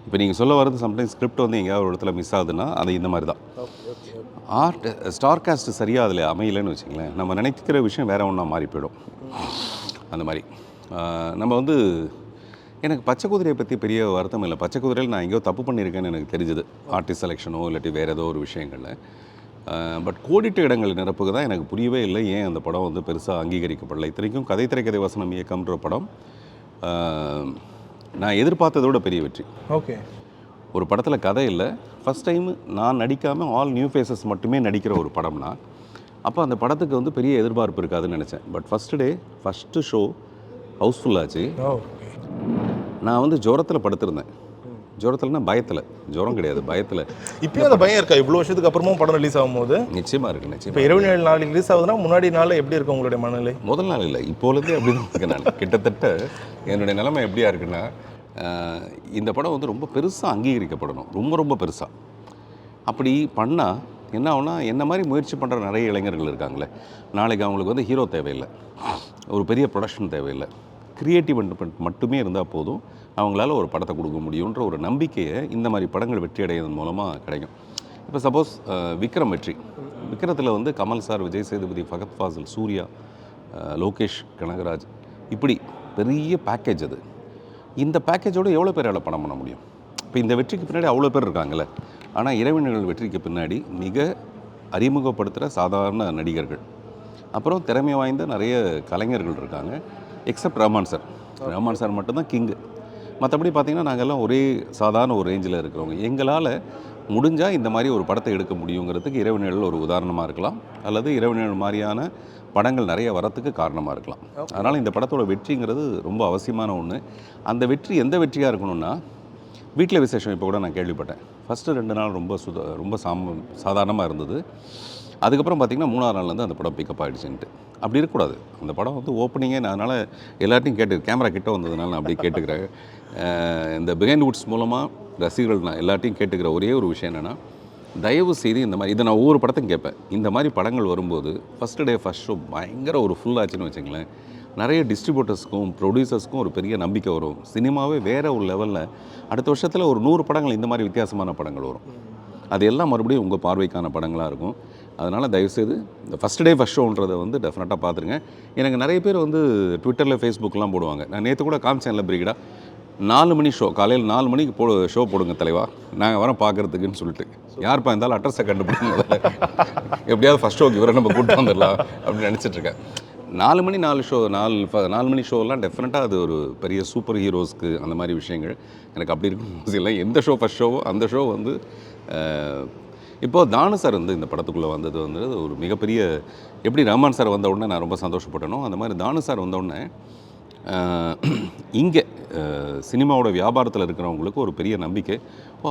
இப்போ நீங்கள் சொல்ல வர்றது சம்டைம்ஸ் ஸ்கிரிப்ட் வந்து எங்கேயாவது ஒரு இடத்துல மிஸ் ஆகுதுன்னா அது இந்த மாதிரி தான். ஆர்ட் ஸ்டார் காஸ்ட் சரியாக அதில் அமையலைன்னு வச்சுங்களேன், நம்ம நினைக்கிற விஷயம் வேறு ஒன்றா மாறி போயிடும். அந்த மாதிரி நம்ம வந்து எனக்கு பச்சை குதிரையை பற்றி பெரிய வருத்தம் இல்லை. பச்சை குதிரையில் நான் எங்கேயோ தப்பு பண்ணியிருக்கேன்னு எனக்கு தெரிஞ்சுது, ஆர்டிஸ்ட் செலெக்ஷனோ இல்லாட்டி வேறு ஏதோ ஒரு விஷயங்களில். பட் கோடிட்ட இடங்கள் நிரப்புக்கு தான் எனக்கு புரியவே இல்லை ஏன் அந்த படம் வந்து பெருசாக அங்கீகரிக்கப்படலை. இத்தனைக்கும் கதை திரைக்கதை வசனம் இயக்கம்ன்ற படம் நான் எதிர்பார்த்ததோட பெரிய வெற்றி. ஓகே, ஒரு படத்தில் கதை இல்லை, ஃபஸ்ட் டைம் நான் நடிக்காமல் ஆல் நியூ ஃபேஸஸ் மட்டுமே நடிக்கிற ஒரு படம்னா அப்போ அந்த படத்துக்கு வந்து பெரிய எதிர்பார்ப்பு இருக்காதுன்னு நினச்சேன். பட் ஃபஸ்ட்டு ஷோ ஹவுஸ்ஃபுல்லாச்சு. நான் வந்து ஜுரத்தில் படுத்திருந்தேன். ஜுரத்தில்னா பயத்தில், ஜுரம் கிடையாது பயத்தில். இப்போயும் அந்த பயம் இருக்கா இவ்வளோ வருஷத்துக்கு அப்புறமும் படம் ரிலீஸ் ஆகும்போது? நிச்சயமாக இருக்குது, நிச்சயம். இப்போ 27 நாள் ரிலீஸ் ஆகுதுன்னா முன்னாடி நாள் எப்படி இருக்கும் உங்களுடைய மனநிலை? முதல் நாள் இல்லை, இப்போலேருந்தே அப்படி தான் இருக்கேன் நான். கிட்டத்தட்ட என்னுடைய நிலைமை எப்படியா இருக்குன்னா, இந்த படம் வந்து ரொம்ப பெருசாக அங்கீகரிக்கப்படணும், ரொம்ப ரொம்ப பெருசாக. அப்படி பண்ணால் என்ன ஆகுனா, என்ன மாதிரி முயற்சி பண்ணுற நிறைய இளைஞர்கள் இருக்காங்களே, நாளைக்கு அவங்களுக்கு வந்து ஹீரோ தேவையில்லை, ஒரு பெரிய ப்ரொடக்ஷன் தேவையில்லை, க்ரியேட்டிவ் மட்டுமே இருந்தால் போதும் அவங்களால ஒரு படத்தை கொடுக்க முடியுன்ற ஒரு நம்பிக்கையை இந்த மாதிரி படங்கள் வெற்றி அடைவதன் மூலமாக கிடைக்கும். இப்போ சப்போஸ் விக்ரம் வெற்றி, விக்ரத்தில் வந்து கமல் சார், விஜய் சேதுபதி, ஃபகத் ஃபாசில், சூர்யா, லோகேஷ் கனகராஜ், இப்படி பெரிய பேக்கேஜ் அது. இந்த பேக்கேஜோடு எவ்வளோ பேரால் படம் பண்ண முடியும்? இப்போ இந்த வெற்றிக்கு பின்னாடி அவ்வளோ பேர் இருக்காங்கல்ல. ஆனால் இறைவன்கள் வெற்றிக்கு பின்னாடி மிக அறிமுகப்படுத்துகிற சாதாரண நடிகர்கள், அப்புறம் திறமை வாய்ந்த நிறைய கலைஞர்கள் இருக்காங்க. எக்ஸப்ட் ரஹ்மான் சார் மட்டும்தான் கிங்கு. மற்றபடி பார்த்திங்கன்னா நாங்கள்லாம் ஒரே சாதாரண ஒரு ரேஞ்சில் இருக்கிறவங்க. எங்களால் முடிஞ்சால் இந்த மாதிரி ஒரு படத்தை எடுக்க முடியுங்கிறதுக்கு இறைவன்கள் ஒரு உதாரணமாக இருக்கலாம், அல்லது இறைவன்கள் மாதிரியான படங்கள் நிறைய வரத்துக்கு காரணமாக இருக்கலாம். அதனால் இந்த படத்தோட வெற்றிங்கிறது ரொம்ப அவசியமான ஒன்று. அந்த வெற்றி எந்த வெற்றியாக இருக்கணும்னா, வீட்டில் விசேஷம் இப்போ கூட நான் கேள்விப்பட்டேன். ஃபஸ்ட்டு 2 நாள் ரொம்ப சாதாரணமாக இருந்தது. அதுக்கப்புறம் பார்த்திங்கன்னா 3ஆவது நாள்லேருந்து அந்த படம் பிக்கப் ஆகிடுச்சுன்ட்டு. அப்படி இருக்கக்கூடாது. அந்த படம் வந்து ஓப்பனிங்கே நான் அதனால் எல்லாத்தையும் கேமரா கிட்ட வந்ததுனால நான் அப்படி கேட்டுக்கிறேன். இந்த பிஹைண்ட் வுட்ஸ் மூலமாக ரசிகர்கள் நான் எல்லாத்தையும் கேட்டுக்கிற ஒரே ஒரு விஷயம் என்னென்னா, தயவு செய்து இந்த மாதிரி, இதை நான் ஒவ்வொரு படத்தையும் கேட்பேன், இந்த மாதிரி படங்கள் வரும்போது ஃபஸ்ட் ஷோ பயங்கர ஒரு ஃபுல் ஆச்சுன்னு வச்சுங்களேன், நிறைய டிஸ்ட்ரிபியூட்டர்ஸ்க்கும் ப்ரொடியூசர்ஸ்க்கும் ஒரு பெரிய நம்பிக்கை வரும். சினிமாவே வேறு ஒரு லெவலில் அடுத்த வருஷத்தில் ஒரு 100 படங்கள் இந்த மாதிரி வித்தியாசமான படங்கள் வரும். அது எல்லாம் மறுபடியும் உங்கள் பார்வைக்கான படங்களாக இருக்கும். அதனால் தயவுசெய்து இந்த ஃபஸ்ட் ஷோன்றதை வந்து டெஃபினட்டாக பார்த்துருங்க. எனக்கு நிறைய பேர் வந்து ட்விட்டரில், ஃபேஸ்புக்கெலாம் போடுவாங்க. நான் நேற்று கூட காமிச்சேன்ல பிரீகடா, 4 மணி ஷோ, காலையில் 4 மணிக்கு ஷோ போடுங்க தலைவா, நாங்கள் வரோம் பார்க்குறதுக்குன்னு சொல்லிட்டு. யார்ப்பா இருந்தாலும் அட்ரஸை கண்டுபிடிங்க, எப்படியாவது ஃபஸ்ட் ஷோக்கு இவரை நம்ம கூப்பிட்டு வந்துடலாம் அப்படின்னு நினச்சிட்ருக்கேன். 4 மணி ஷோலாம் டெஃபினட்டாக அது ஒரு பெரிய சூப்பர் ஹீரோஸ்க்கு அந்த மாதிரி விஷயங்கள். எனக்கு அப்படி இருக்கும் இல்லை. எந்த ஷோ ஃபஸ்ட் ஷோவோ அந்த ஷோ வந்து இப்போது தானு சார் வந்து இந்த படத்துக்குள்ளே வந்தது வந்து ஒரு மிகப்பெரிய, எப்படி ரஹ்மான் சார் வந்த உடனே நான் ரொம்ப சந்தோஷப்பட்டனோ அந்த மாதிரி தானு சார் வந்த உடனே இங்கே சினிமாவோட வியாபாரத்தில் இருக்கிறவங்களுக்கு ஒரு பெரிய நம்பிக்கை.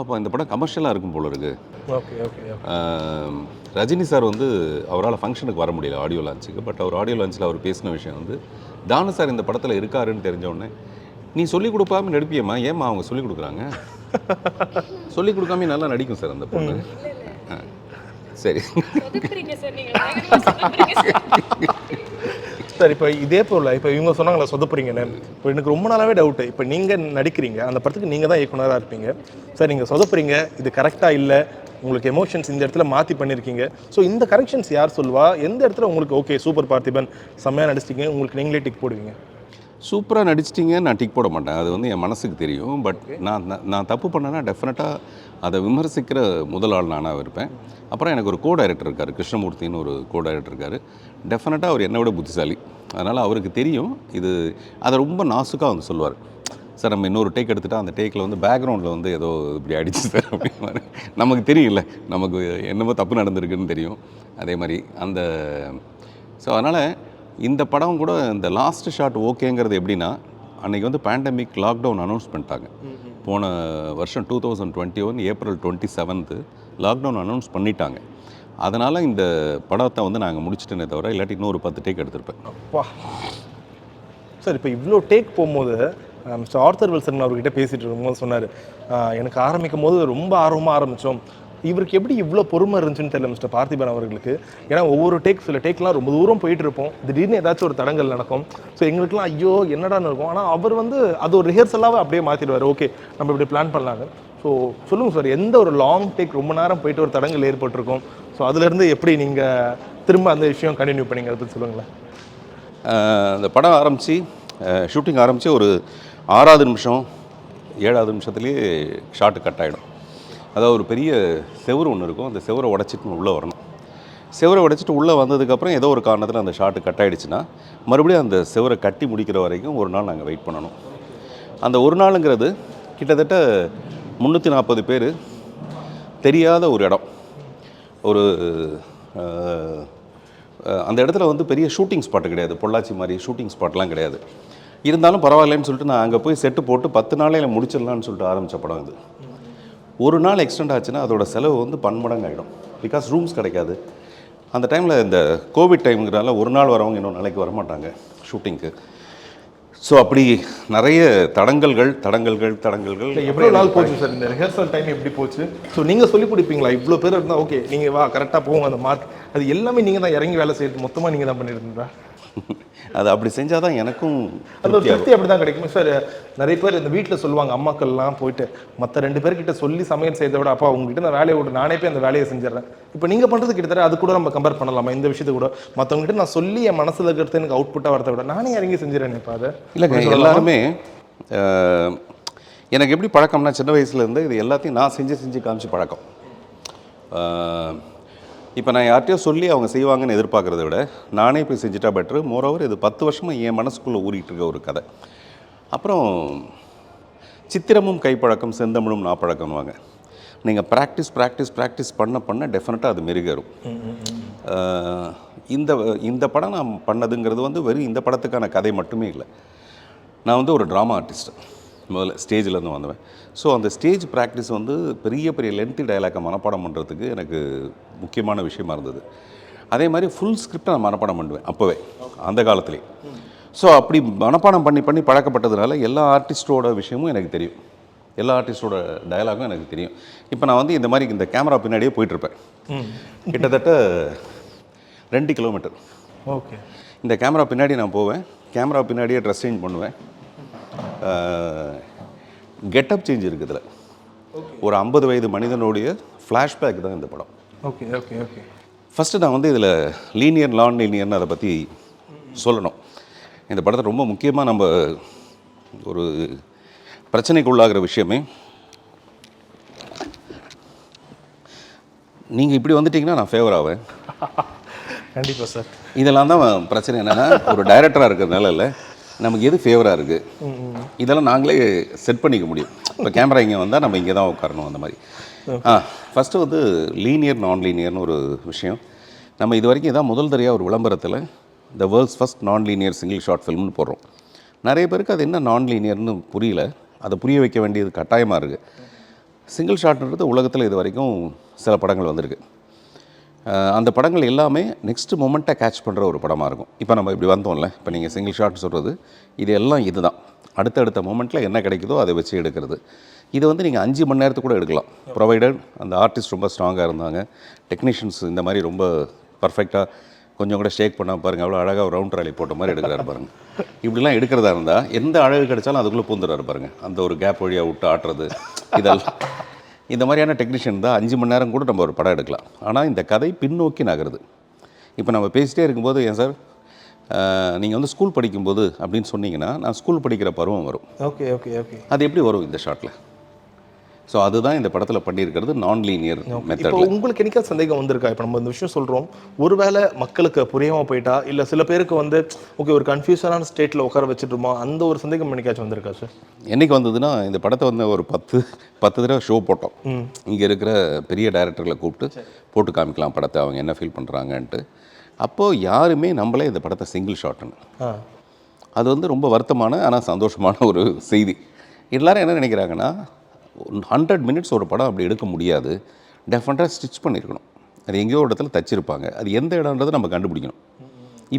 அப்போ இந்த படம் கமர்ஷியலாக இருக்கும் போல இருக்குது. ரஜினி சார் வந்து அவரால் ஃபங்க்ஷனுக்கு வர முடியல ஆடியோ லான்ச்சுக்கு. பட் அவர் ஆடியோ லான்ச்சில் அவர் பேசின விஷயம் வந்து, தானு சார் இந்த படத்தில் இருக்காருன்னு தெரிஞ்ச உடனே, நீ சொல்லிக் கொடுக்காம நடிப்பியம்மா, ஏம்மா அவங்க சொல்லிக் கொடுக்குறாங்க, சொல்லிக் கொடுக்காம நல்லா நடிக்கும் சார் அந்த பொண்ணு. சரி சார் இப்போ இதே போல் இப்போ இவங்க சொன்னாங்களா சொதப்புறீங்கன்னு, இப்போ எனக்கு ரொம்ப நாளாகவே டவுட்டு. இப்போ நீங்கள் நடிக்கிறீங்க, அந்த படத்துக்கு நீங்கள் தான் இயக்குனராக இருப்பீங்க சார். நீங்கள் சொதப்புறீங்க, இது கரெக்டாக இல்லை, உங்களுக்கு எமோஷன்ஸ் இந்த இடத்துல மாற்றி பண்ணியிருக்கீங்க. ஸோ இந்த கரெக்ஷன்ஸ் யார் சொல்லுவா? எந்த இடத்துல உங்களுக்கு ஓகே சூப்பர் பார்த்திபன் செம்மையாக நடிச்சிட்டிங்க, உங்களுக்கு நீங்களே டிக் போடுவீங்க? சூப்பராக நடிச்சிட்டிங்கன்னு நான் டிக் போட மாட்டேன், அது வந்து என் மனசுக்கு தெரியும். பட் நான் தப்பு பண்ணேன்னா டெஃபினட்டாக அதை விமர்சிக்கிற முதல் ஆள் நானாக இருப்பேன். அப்புறம் எனக்கு ஒரு கோ டைரக்டர் இருக்கார், கிருஷ்ணமூர்த்தின்னு ஒரு கோ டைரக்டர் இருக்கார். டெஃபினட்டாக அவர் என்னை விட புத்திசாலி, அதனால் அவருக்கு தெரியும் இது. அதை ரொம்ப நாசுக்காக வந்து சொல்லுவார், சார் நம்ம இன்னொரு டேக் எடுத்துகிட்டா அந்த டேக்கில் வந்து பேக்ரவுண்டில் வந்து ஏதோ இப்படி அடிச்சு சார் அப்படின்னு. நமக்கு தெரியல, நமக்கு என்னமோ தப்பு நடந்திருக்குன்னு தெரியும். அதே மாதிரி அந்த ஸோ அதனால் இந்த படம் கூட இந்த லாஸ்ட் ஷாட் ஓகேங்கிறது எப்படின்னா, அன்றைக்கி வந்து பேண்டமிக் லாக்டவுன் அனௌன்ஸ் பண்ணிட்டாங்க. போன வருஷம் 2021 ஏப்ரல் 27 லாக்டவுன் அனௌன்ஸ் பண்ணிட்டாங்க. அதனால் இந்த படத்தை வந்து நாங்கள் முடிச்சிட்டேனே தவிர இல்லாட்டி இன்னும் ஒரு 10 டேக் எடுத்திருப்பேன். அப்பா சார், இப்போ இவ்வளோ டேக் போகும்போது மிஸ்டர் ஆர்த்தர் வில்சன் அவர்கிட்ட பேசிகிட்டு இருக்கும்போது சொன்னார், எனக்கு ஆரம்பிக்கும் போது ரொம்ப ஆர்வமாக ஆரம்பித்தோம், இவருக்கு எப்படி இவ்வளோ பொறுமை இருந்துச்சுன்னு தெரியல மிஸ்டர் பார்த்திபன் அவர்களுக்கு. ஏன்னா ஒவ்வொரு சில டேக்லாம் ரொம்ப தூரம் போயிட்டு இருப்போம், திடீர்னு ஏதாச்சும் ஒரு தடங்கள் நடக்கும். ஸோ எங்களுக்குலாம் ஐயோ என்னடான்னு இருக்கும். ஆனால் அவர் வந்து அது ஒரு ரிஹர்சலாகவே அப்படியே மாற்றிடுவார். ஓகே நம்ம இப்படி பிளான் பண்ணலாங்க. ஸோ சொல்லுங்கள் சார், எந்த ஒரு லாங் டேக் ரொம்ப நேரம் போயிட்டு ஒரு தடங்கள் ஏற்பட்டிருக்கும், ஸோ அதுலேருந்து எப்படி நீங்கள் திரும்ப அந்த விஷயம் கண்டினியூ பண்ணிங்க, அதை பற்றி சொல்லுங்களேன். அந்த படம் ஆரம்பித்து ஷூட்டிங் ஆரம்பித்து ஒரு 6வது நிமிஷம் 7வது நிமிஷத்துலேயே ஷாட்டு கட் ஆகிடும். அதாவது ஒரு பெரிய செவுறு ஒன்று இருக்கும், அந்த செவரை உடச்சிட்டு உள்ளே வரணும். செவரை உடைச்சிட்டு உள்ளே வந்ததுக்கப்புறம் ஏதோ ஒரு காரணத்தில் அந்த ஷாட்டு கட் ஆகிடுச்சுன்னா மறுபடியும் அந்த செவரை கட்டி முடிக்கிற வரைக்கும் ஒரு நாள் நாங்கள் வெயிட் பண்ணணும். அந்த ஒரு நாளுங்கிறது கிட்டத்தட்ட 340 பேர் தெரியாத ஒரு இடம். ஒரு அந்த இடத்துல வந்து பெரிய ஷூட்டிங் ஸ்பாட்டு கிடையாது, பொள்ளாச்சி மாதிரி ஷூட்டிங் ஸ்பாட்லாம் கிடையாது. இருந்தாலும் பரவாயில்லன்னு சொல்லிட்டு நான் அங்கே போய் செட்டு போட்டு 10 நாளையில் முடிச்சிடலான்னு சொல்லிட்டு ஆரம்பித்த படம் இது. ஒரு நாள் எக்ஸ்டெண்ட் ஆச்சுன்னா அதோட செலவு வந்து பன்மடங்கு ஆகிடும். பிகாஸ் ரூம்ஸ் கிடைக்காது. அந்த டைமில் இந்த கோவிட் டைமுங்கிறனால ஒரு நாள் வரவங்க இன்னொரு நாளைக்கு வரமாட்டாங்க ஷூட்டிங்க்கு. ஸோ அப்படி நிறைய தடங்கல்கள். எவ்வளோ நாள் போச்சு சார் இந்த ரிஹர்சல் டைம், எப்படி போச்சு? ஸோ நீங்கள் சொல்லி கொடுப்பீங்களா? இவ்வளோ பேர் இருந்தால் ஓகே நீங்கள் வா கரெக்டாக போவோம், அந்த மார்க் அது எல்லாமே நீங்கள் தான் இறங்கி வேலை செய்யறது, மொத்தமாக நீங்கள் தான் பண்ணியிருந்தீங்களா? அது அப்படி செஞ்சால் தான் எனக்கும் அந்த ஒரு திருப்தி அப்படி தான் கிடைக்கும் சார். நிறைய பேர் இந்த வீட்டில் சொல்லுவாங்க, அம்மாக்கள்லாம் போயிட்டு மற்ற 2 பேர்கிட்ட சொல்லி சமையல் செய்யறதை விட, அப்பா உங்ககிட்ட நான் வேலையை விட்டு நானே போய் அந்த வேலையை செஞ்சிடறேன். இப்போ நீங்கள் பண்ணுறது கிட்டத்தட்ட அது கூட நம்ம கம்பேர் பண்ணலாமா? இந்த விஷயத்தை கூட மற்றவங்ககிட்ட நான் சொல்லி என் மனசில் இருக்கிறது எனக்கு அவுட்புட்டாக வரதை விட நானே இறங்கி செஞ்சிடறேன். இப்போ அதை இல்லைங்க, எல்லாருமே எனக்கு எப்படி பழக்கம்னா, சின்ன வயசுலேருந்து இது எல்லாத்தையும் நான் செஞ்சு காமிச்சு பழக்கம். இப்போ நான் யார்கிட்டயோ சொல்லி அவங்க செய்வாங்கன்னு எதிர்பார்க்குறத விட நானே போய் செஞ்சுட்டா பெட்ரு. மோரோவர் இது 10 வருஷமாக என் மனசுக்குள்ளே ஊறிட்டு இருக்க ஒரு கதை. அப்புறம் சித்திரமும் கைப்பழக்கம் செந்தமிழும் நாப்பழக்கம்வாங்க. நீங்கள் ப்ராக்டிஸ் பண்ண டெஃபினட்டாக அது மெருகேறும். இந்த படம் நான் பண்ணதுங்கிறது வந்து வெறும் இந்த படத்துக்கான கதை மட்டுமே இல்லை. நான் வந்து ஒரு ட்ராமா ஆர்டிஸ்ட், முதல்ல ஸ்டேஜிலேருந்து வந்தவன். ஸோ அந்த ஸ்டேஜ் ப்ராக்டிஸ் வந்து பெரிய லென்த்தி டயலாக்கை மனப்பாடம் பண்ணுறதுக்கு எனக்கு முக்கியமான விஷயமா இருந்தது. அதே மாதிரி ஃபுல் ஸ்கிரிப்டை நான் மனப்பாடம் பண்ணுவேன் அப்போவே, அந்த காலத்துலேயே. ஸோ அப்படி மனப்பாடம் பண்ணி பழக்கப்பட்டதுனால எல்லா ஆர்டிஸ்டோட விஷயமும் எனக்கு தெரியும், எல்லா ஆர்டிஸ்டோட டயலாகும் எனக்கு தெரியும். இப்போ நான் வந்து இந்த மாதிரி இந்த கேமரா பின்னாடியே போயிட்டுருப்பேன், கிட்டத்தட்ட 2 கிலோமீட்டர். ஓகே, இந்த கேமரா பின்னாடி நான் போவேன், கேமரா பின்னாடியே ட்ரெஸ் சேஞ்ச் பண்ணுவேன். கெட்டப் சேஞ்ச் இருக்குது இதில். ஒரு 50 வயது மனிதனுடைய ஃப்ளாஷ்பேக் தான் இந்த படம். Okay okay okay. ஃபஸ்ட்டு நான் வந்து இதில் லீனியர் நான் லீனியர்னு அதை பற்றி சொல்லணும். இந்த படத்தை ரொம்ப முக்கியமாக நம்ம ஒரு பிரச்சனைக்கு உள்ளாகிற விஷயமே, நீங்கள் இப்படி வந்துட்டிங்கன்னா நான் ஃபேவர் ஆவேன். கண்டிப்பாக சார். இதெல்லாம் தான் பிரச்சனை. என்னென்னா ஒரு டைரக்டராக இருக்கிறதுனால இல்லை, நமக்கு எது ஃபேவராக இருக்குது இதெல்லாம் நாங்களே செட் பண்ணிக்க முடியும். இப்போ கேமரா இங்கே வந்தால் நம்ம இங்கே தான் உட்காரணும், அந்த மாதிரி. ஃபஸ்ட்டு வந்து லீனியர் நான் லீனியர்னு ஒரு விஷயம். நம்ம இது வரைக்கும் இதான் முதல் தடவையாக ஒரு விளம்பரத்தில் த வேர்ல்ட்ஸ் ஃபஸ்ட் நான் லீனியர் சிங்கிள் ஷார்ட் ஃபில்ம்னு போடுறோம். நிறைய பேருக்கு அது என்ன நான் லீனியர்னு புரியல, அதை புரிய வைக்க வேண்டியது கட்டாயமாக இருக்குது. சிங்கிள் ஷாட்ன்றது உலகத்தில் இது வரைக்கும் சில படங்கள் வந்திருக்கு. அந்த படங்கள் எல்லாமே நெக்ஸ்ட் மொமெண்ட்டை கேட்ச் பண்ணுற ஒரு படமாக இருக்கும். இப்போ நம்ம இப்படி வந்தோம்ல, இப்போ நீங்கள் சிங்கிள் ஷாட் சொல்கிறது இது எல்லாம் இதுதான். அடுத்தடுத்த மொமெண்ட்டில் என்ன கிடைக்குதோ அதை வச்சு எடுக்கிறது. இது வந்து நீங்கள் 5 மணி நேரத்துக்கு கூட எடுக்கலாம், ப்ரொவைடட் அந்த ஆர்டிஸ்ட் ரொம்ப ஸ்ட்ராங்காக இருந்தாங்க, டெக்னீஷியன்ஸ் இந்த மாதிரி ரொம்ப பர்ஃபெக்டாக கொஞ்சம் கூட ஷேக் பண்ணால் பாருங்கள் அவ்வளோ அழகாக ஒரு ரவுண்ட் ராலி போட்ட மாதிரி எடுக்கிறாரு பாருங்கள். இப்படிலாம் எடுக்கிறதா இருந்தால் எந்த அழகு கிடைச்சாலும் அதுக்குள்ளே பூந்துடுறாரு பாருங்கள். அந்த ஒரு கேப் வழியாக விட்டு ஆட்டுறது இதெல்லாம் இந்த மாதிரியான டெக்னீஷியன் தான் 5 மணி நேரம் கூட நம்ம ஒரு படம் எடுக்கலாம். ஆனால் இந்த கதை பின்னோக்கி நகருது. இப்போ நம்ம பேசிகிட்டே இருக்கும்போது ஏன் சார் நீங்கள் வந்து ஸ்கூல் படிக்கும்போது அப்படின்னு சொன்னீங்கன்னா நான் ஸ்கூல் படிக்கிற பருவம் வரும். Okay okay okay. அது எப்படி வரும் இந்த ஷாட்டில்? ஸோ அதுதான் இந்த படத்தில் பண்ணியிருக்கிறது நான் லீனியர் இப்போ மெத்தடில். உங்களுக்கு என்னைக்கா சந்தேகம் வந்திருக்கா? இப்போ நம்ம இந்த விஷயம் சொல்கிறோம், ஒருவேளை மக்களுக்கு புரியாமல் போயிட்டா, இல்லை சில பேருக்கு வந்து ஓகே ஒரு கன்ஃபியூஷனான ஸ்டேட்டில் உட்கார வச்சுட்டுருமா, அந்த ஒரு சந்தேகம் என்னைக்காச்சும் வந்திருக்கா சார்? என்றைக்கு வந்ததுன்னா இந்த படத்தை வந்து ஒரு 10 தடவை ஷோ போட்டோம். இங்கே இருக்கிற பெரிய டைரக்டர்களை கூப்பிட்டு போட்டு காமிக்கலாம் படத்தை, அவங்க என்ன ஃபீல் பண்ணுறாங்கன்ட்டு. அப்போது யாருமே நம்மளே இந்த படத்தை சிங்கிள் ஷாட்டுன்னு. அது வந்து ரொம்ப வருத்தமான ஆனால் சந்தோஷமான ஒரு செய்தி. எல்லாரும் என்ன நினைக்கிறாங்கன்னா 100 மினிட்ஸ் ஒரு படம் அப்படி எடுக்க முடியாது, டெஃபினட்டாக ஸ்டிச் பண்ணியிருக்கணும். அது எங்கேயோ ஒரு இடத்துல தச்சிருப்பாங்க, அது எந்த இடம்ன்றதை நம்ம கண்டுபிடிக்கணும்.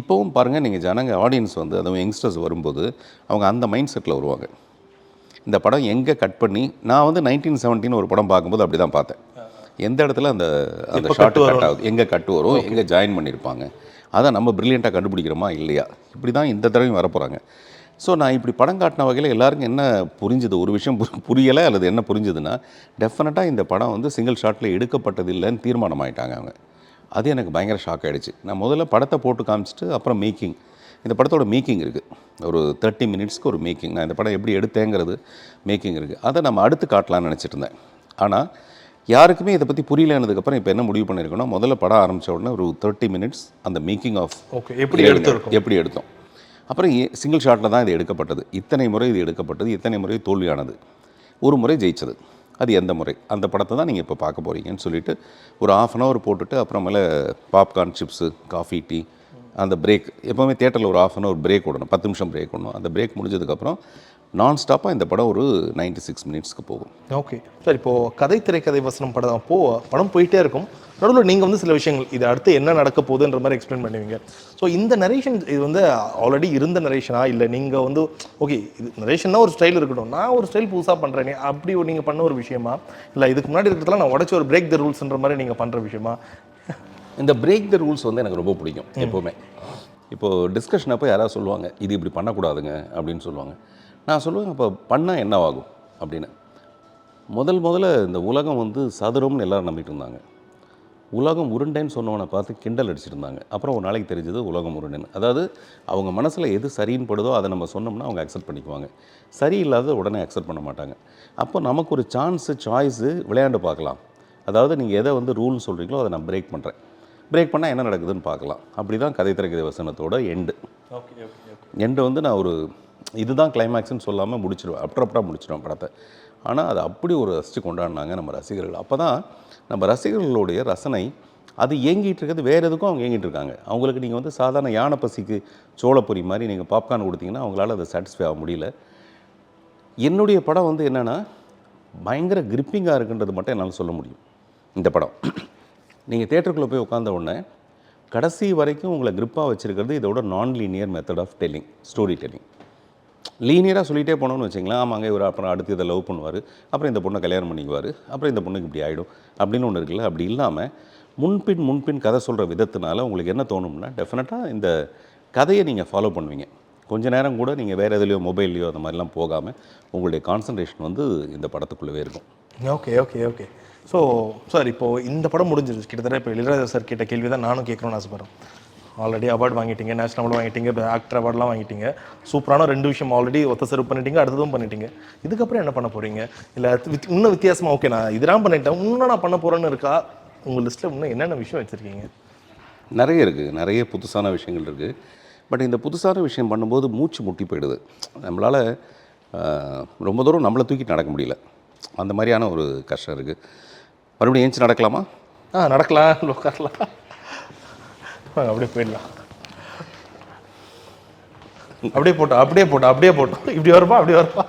இப்போவும் பாருங்கள், நீங்கள் ஜனங்க ஆடியன்ஸ் வந்து அதுவும் யங்ஸ்டர்ஸ் வரும்போது அவங்க அந்த மைண்ட் செட்டில் வருவாங்க. இந்த படம் எங்கே கட் பண்ணி, நான் வந்து 1917 ஒரு படம் பார்க்கும்போது அப்படி தான் பார்த்தேன். எந்த இடத்துல அந்த ஷார்ட் கட் ஆகுது, எங்கே கட்டு வரும், எங்கே ஜாயின் பண்ணியிருப்பாங்க, அதை நம்ம ப்ரில்லியண்ட்டாக கண்டுபிடிக்கிறோமா இல்லையா, இப்படி தான் இந்த தடவையும் வரப்போகிறாங்க. ஸோ நான் இப்படி படம் காட்டின வகையில் எல்லாருக்கும் என்ன புரிஞ்சுது, ஒரு விஷயம் புரியலை அல்லது என்ன புரிஞ்சுதுன்னா, டெஃபினட்டாக இந்த படம் வந்து சிங்கிள் ஷாட்டில் எடுக்கப்பட்டது இல்லைன்னு தீர்மானம் ஆகிட்டாங்க அவங்க. அது எனக்கு பயங்கர ஷாக் ஆகிடுச்சு. நான் முதல்ல படத்தை போட்டு காமிச்சிட்டு அப்புறம் மேக்கிங், இந்த படத்தோட மேக்கிங் இருக்குது, ஒரு 30 மினிட்ஸ்க்கு ஒரு மேக்கிங், நான் இந்த படம் எப்படி எடுத்தேங்கிறது மேக்கிங் இருக்குது, அதை நம்ம அடுத்து காட்டலான்னு நினச்சிட்டு இருந்தேன். ஆனால் யாருக்குமே இதை பற்றி புரியலனதுக்கப்புறம் இப்போ என்ன முடிவு பண்ணியிருக்கோன்னா, முதல்ல படம் ஆரம்பித்த உடனே ஒரு 30 மினிட்ஸ் அந்த மேக்கிங் ஆஃப் எப்படி எடுத்தோம், அப்புறம் சிங்கிள் ஷாட்டில் தான் இது எடுக்கப்பட்டது, இத்தனை முறை இது எடுக்கப்பட்டது, இத்தனை முறை தோல்வியானது, ஒரு முறை ஜெயிச்சது, அது எந்த முறை, அந்த படத்தை தான் நீங்கள் இப்போ பார்க்க போகிறீங்கன்னு சொல்லிவிட்டு ஒரு 1/2 hour போட்டுட்டு அப்புறமேல பாப்கார்ன், சிப்ஸு, காஃபி, டீ, அந்த பிரேக், எப்போவுமே தேட்டரில் ஒரு 1/2 hour பிரேக் விடணும், 10 நிமிஷம் பிரேக் விடணும். அந்த பிரேக் முடிஞ்சதுக்கப்புறம் நான் ஸ்டாப்பாக இந்த படம் ஒரு 96 மினிட்ஸ்க்கு போகும். Okay sir. இப்போது கதை திரைக்கதை வசனம் படம் போயிட்டே இருக்கும், நடுவில் நீங்கள் வந்து சில விஷயங்கள் இது அடுத்து என்ன நடக்க போகுதுன்ற மாதிரி எக்ஸ்பிளைன் பண்ணுவீங்க. ஸோ இந்த நரேஷன் இது வந்து ஆல்ரெடி இருந்த நரேஷனா, இல்லை நீங்கள் வந்து ஓகே இது நரேஷன்னா ஒரு ஸ்டைல் இருக்கட்டும், நான் ஒரு ஸ்டைல் புதுசாக பண்ணுறேனே அப்படி நீங்கள் பண்ண ஒரு விஷயமா, இல்லை இதுக்கு முன்னாடி இருக்கிறதுலாம் நான் உடச்சி ஒரு பிரேக் த ரூல்ஸ்ன்ற மாதிரி நீங்கள் பண்ணுற விஷயமா? இந்த பிரேக் த ரூல்ஸ் வந்து எனக்கு ரொம்ப பிடிக்கும் எப்போவுமே. இப்போது டிஸ்கஷன் அப்போ யாராவது சொல்லுவாங்க இது இப்படி பண்ணக்கூடாதுங்க அப்படின்னு சொல்லுவாங்க. நான் சொல்லுவேன் இப்போ பண்ணால் என்னவாகும் அப்படின்னு. முதல்ல இந்த உலகம் வந்து சதுரம்னு எல்லோரும் நம்பிட்டு இருந்தாங்க. உலகம் உருண்டைன்னு சொன்னவனை பார்த்து கிண்டல் அடிச்சுட்டு இருந்தாங்க. அப்புறம் ஒரு நாளைக்கு தெரிஞ்சது உலகம் உருண்டைன்னு. அதாவது அவங்க மனசில் எது சரின்னு படுதோ அதை நம்ம சொன்னோம்னா அவங்க அக்செப்ட் பண்ணிக்குவாங்க, சரியில்லாத உடனே அக்செப்ட் பண்ண மாட்டாங்க. அப்போ நமக்கு ஒரு சாய்ஸு விளையாண்டு பார்க்கலாம். அதாவது நீங்கள் எதை வந்து ரூல்னு சொல்கிறீங்களோ அதை நான் பிரேக் பண்ணுறேன், பிரேக் பண்ணால் என்ன நடக்குதுன்னு பார்க்கலாம். அப்படி தான் கதை திரைக்கதை வசனத்தோட எண்டு வந்து நான் ஒரு இதுதான் கிளைமேக்ஸ்ன்னு சொல்லாமல் முடிச்சிடுவேன், அப்புறம் முடிச்சிடுவேன் படத்தை. ஆனால் அது அப்படி ஒரு ரசித்து கொண்டாடினாங்க நம்ம ரசிகர்கள். அப்போ தான் நம்ம ரசிகர்களுடைய ரசனை அது ஏங்கிட்டு இருக்கிறது வேறு எதுக்கும் அவங்க ஏங்கிட்டு இருக்காங்க. அவங்களுக்கு நீங்கள் வந்து சாதாரண யானை பசிக்கு சோளப்பொரி மாதிரி நீங்கள் பாப்கார்ன் கொடுத்தீங்கன்னா அவங்களால அதை சாட்டிஸ்ஃபை ஆக முடியல. என்னுடைய படம் வந்து என்னென்னா பயங்கர கிரிப்பிங்காக இருக்குன்றது மட்டும் என்னால் சொல்ல முடியும். இந்த படம் நீங்கள் தேட்டருக்குள்ளே போய் உட்காந்த உடனே கடைசி வரைக்கும் உங்களை கிரிப்பாக வச்சுருக்கிறது இதோட non linear method of telling, story telling. லீனியராக சொல்லிகிட்டே போனோம்னு வச்சிங்களேன், ஆமாங்க இவர் அப்புறம் அடுத்து இதை லவ் பண்ணுவார், அப்புறம் இந்த பொண்ணை கல்யாணம் பண்ணிக்குவார், அப்புறம் இந்த பொண்ணுக்கு இப்படி ஆகிடும் அப்படின்னு ஒன்று இருக்குல்ல. அப்படி இல்லாமல் முன்பின் கதை சொல்கிற விதத்தினால உங்களுக்கு என்ன தோணும்னா டெஃபினட்டாக இந்த கதையை நீங்கள் ஃபாலோ பண்ணுவீங்க. கொஞ்ச நேரம் கூட நீங்கள் வேறு எதுலையோ மொபைல்லையோ அந்த மாதிரிலாம் போகாமல் உங்களுடைய கான்சன்ட்ரேஷன் வந்து இந்த படத்துக்குள்ளவே இருக்கும். ஓகே. ஸோ சார் இப்போது இந்த படம் முடிஞ்சிருச்சு கிட்டத்தட்ட. இப்போ இளையராஜா சார் கேட்ட கேள்வி தான் நானும் கேட்கணும்னு ஆசைப்படுறேன். ஆல்ரெடி அவார்டு வாங்கிட்டீங்க, நேஷனல் அவார்டு வாங்கிட்டீங்க, ஆக்டர் அவார்டெலாம் வாங்கிட்டீங்க, சூப்பரான 2 விஷயம் ஆல்ரெடி சர்வ் பண்ணிட்டீங்க, அடுத்ததும் பண்ணிட்டீங்க. இதுக்கப்புறம் என்ன பண்ண போகிறீங்க? இல்லை இன்னும் வித்தியாசமாக ஓகே நான் இதெல்லாம் பண்ணிட்டேன் இன்னும் நான் பண்ண போகிறேன்னு இருக்கா? உங்கள் லிஸ்ட்டில் இன்னும் என்னென்ன விஷயம் வச்சுருக்கீங்க? நிறைய இருக்குது, நிறைய புதுசான விஷயங்கள் இருக்குது. பட் இந்த புதுசான விஷயம் பண்ணும்போது மூச்சு முட்டி போயிடுது. நம்மளால் ரொம்ப தூரம் நம்மளை தூக்கிட்டு நடக்க முடியல, அந்த மாதிரியான ஒரு கஷ்டம் இருக்குது. மறுபடியும் ஏஞ்சி நடக்கலாமா? நடக்கலாம், உட்காரலாம், அப்படியே போயிடலாம். அப்படியே போட்டோம் இப்படி வரப்பா அப்படி வரப்பா.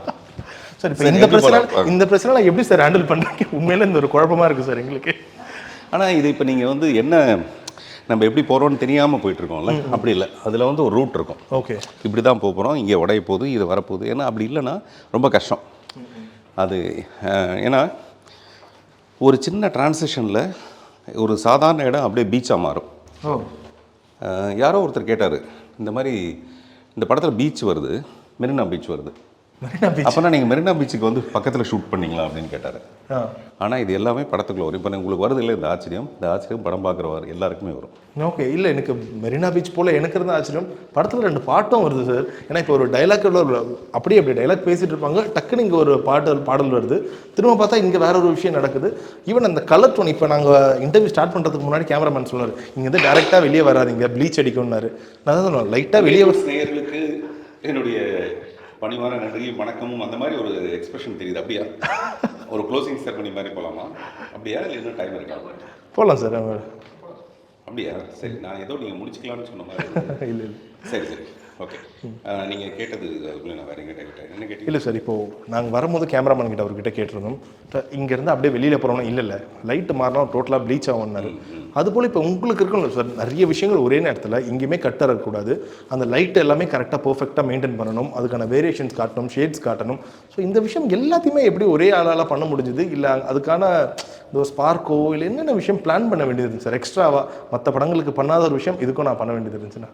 சார் இப்போ இந்த பிரச்சனை எப்படி சார் ஹேண்டில் பண்ணுறீங்க? உண்மையில இந்த ஒரு குழப்பமாக இருக்குது சார் எங்களுக்கு. ஆனால் இது இப்போ நீங்கள் வந்து என்ன நம்ம எப்படி போகிறோன்னு தெரியாமல் போயிட்டுருக்கோம்ல, அப்படி இல்லை. அதில் வந்து ஒரு ரூட் இருக்கும். ஓகே இப்படி தான் போகிறோம், இங்கே உடைய போகுது, இது வரப்போகுது. ஏன்னா அப்படி இல்லைன்னா ரொம்ப கஷ்டம் அது. ஏன்னா ஒரு சின்ன டிரான்சிஷனில் ஒரு சாதாரண இடம் அப்படியே பீச்சாக மாறும். யாரோ ஒருத்தர் கேட்டார், இந்த மாதிரி இந்த படத்தில் பீச் வருது, மெரினா பீச் வருது, மெரினா பீச் அப்போனா நீங்கள் மெரினா பீச்சுக்கு வந்து பக்கத்தில் ஷூட் பண்ணீங்களா அப்படின்னு கேட்டார். ஆனால் இது எல்லாமே படத்துக்குள்ள வரும். இப்போ உங்களுக்கு வருது இல்லை இந்த ஆச்சரியம் படம் பார்க்குறவர் எல்லாருக்குமே வரும். ஓகே, இல்லை எனக்கு மெரினா பீச் போல் எனக்கு இருந்த ஆச்சரியம் படத்தில் 2 பாட்டும் வருது சார். ஏன்னா இப்போ ஒரு டைலாக் அப்படியே டைலாக் பேசிகிட்டு இருப்பாங்க, டக்குன்னு இங்கே ஒரு பாடல் வருது, திரும்ப பார்த்தா இங்கே வேற ஒரு விஷயம் நடக்குது. ஈவன் அந்த கலர் டோன், இப்போ நாங்கள் இன்டர்வியூ ஸ்டார்ட் பண்ணுறதுக்கு முன்னாடி கேமராமேன் சொன்னார், இங்கே வந்து டேரெக்டாக வெளியே வராதிங்க, ப்ளீச் அடிக்கும்னாரு. நான் தான் சொன்னேன் லைட்டாக வெளியே நேயர்களுக்கு என்னுடைய பணிவான நன்றியும் வணக்கமும் அந்த மாதிரி ஒரு எக்ஸ்பிரஷன் தெரியுது. அப்படியா ஒரு க்ளோசிங் செரமனி மாதிரி போகலாமா? அப்படியா இல்லை இன்னும் டைம் இருக்கா? போகலாம் சார். அப்படியா? சரி, நான் ஏதோ நீங்கள் முடிச்சுக்கலாம்னு சொன்ன மாதிரி. இல்லை சரி ஓகே. நீங்கள் கேட்டது அதுக்குள்ளே நான் வேறு எங்கிட்ட கேட்டேன். என்ன கேட்டீங்க? இல்லை சார், இப்போது நாங்கள் வரும்போது கேமராமேன் கிட்ட அவர்கிட்ட கேட்டிருந்தோம், இங்கேருந்து அப்படியே வெளியில் போகிறோம்னா இல்லை லைட்டு மாறினா டோட்டலாக ப்ளீச் ஆகும்னாரு. அதுபோல் இப்போ உங்களுக்கு இருக்கணும் சார் நிறைய விஷயங்கள் ஒரே நேரத்தில் எங்கேயுமே கட்டர் இருக்கக்கூடாது, அந்த லைட்டு எல்லாமே கரெக்டாக பர்ஃபெக்டாக மெயின்டைன் பண்ணணும், அதுக்கான வேரியேஷன்ஸ் காட்டணும், ஷேட்ஸ் காட்டணும். ஸோ இந்த விஷயம் எல்லாத்தையுமே எப்படி ஒரே ஆளால் பண்ண முடிஞ்சுது? இல்லை அதுக்கான இந்த ஸ்பார்க்கோ இல்லை என்னென்ன விஷயம் பிளான் பண்ண வேண்டியது இருந்துச்சு சார் எக்ஸ்ட்ராவாக? மற்ற படங்களுக்கு பண்ணாத ஒரு விஷயம் இதுக்கும் நான் பண்ண வேண்டியது இருந்துச்சுன்னா?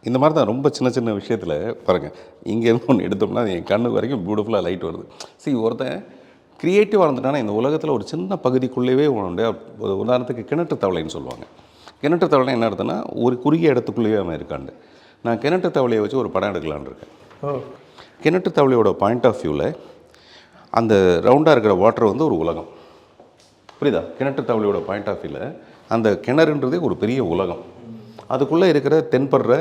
இந்த மாதிரி தான் ரொம்ப சின்ன விஷயத்தில் பாருங்கள், இங்கேருந்து ஒன்று எடுத்தோம்னா என் கண்ணு வரைக்கும் பியூட்டிஃபுல்லாக லைட் வருது. ஒருத்தன் க்ரியேட்டிவாக இருந்துட்டானா இந்த உலகத்தில் ஒரு சின்ன பகுதிக்குள்ளேயே உண்டு. உதாரணத்துக்கு கிணற்று தவளைன்னு சொல்லுவாங்க. கிணற்று தவளை என்ன அர்த்தம்னா ஒரு குறுகிய இடத்துக்குள்ளேயே அவன் இருக்காண்டு. நான் கிணற்று தவளையை வச்சு ஒரு படம் எடுக்கலான்னு இருக்கேன். கிணற்று தவளையோட பாயிண்ட் ஆஃப் வியூவில் அந்த ரவுண்டாக இருக்கிற வாட்டர் வந்து ஒரு உலகம், புரியுதா? கிணற்று தவளையோட பாயிண்ட் ஆஃப் வியூவில் அந்த கிணறுன்றதே ஒரு பெரிய உலகம். அதுக்குள்ளே இருக்கிற தென்படுற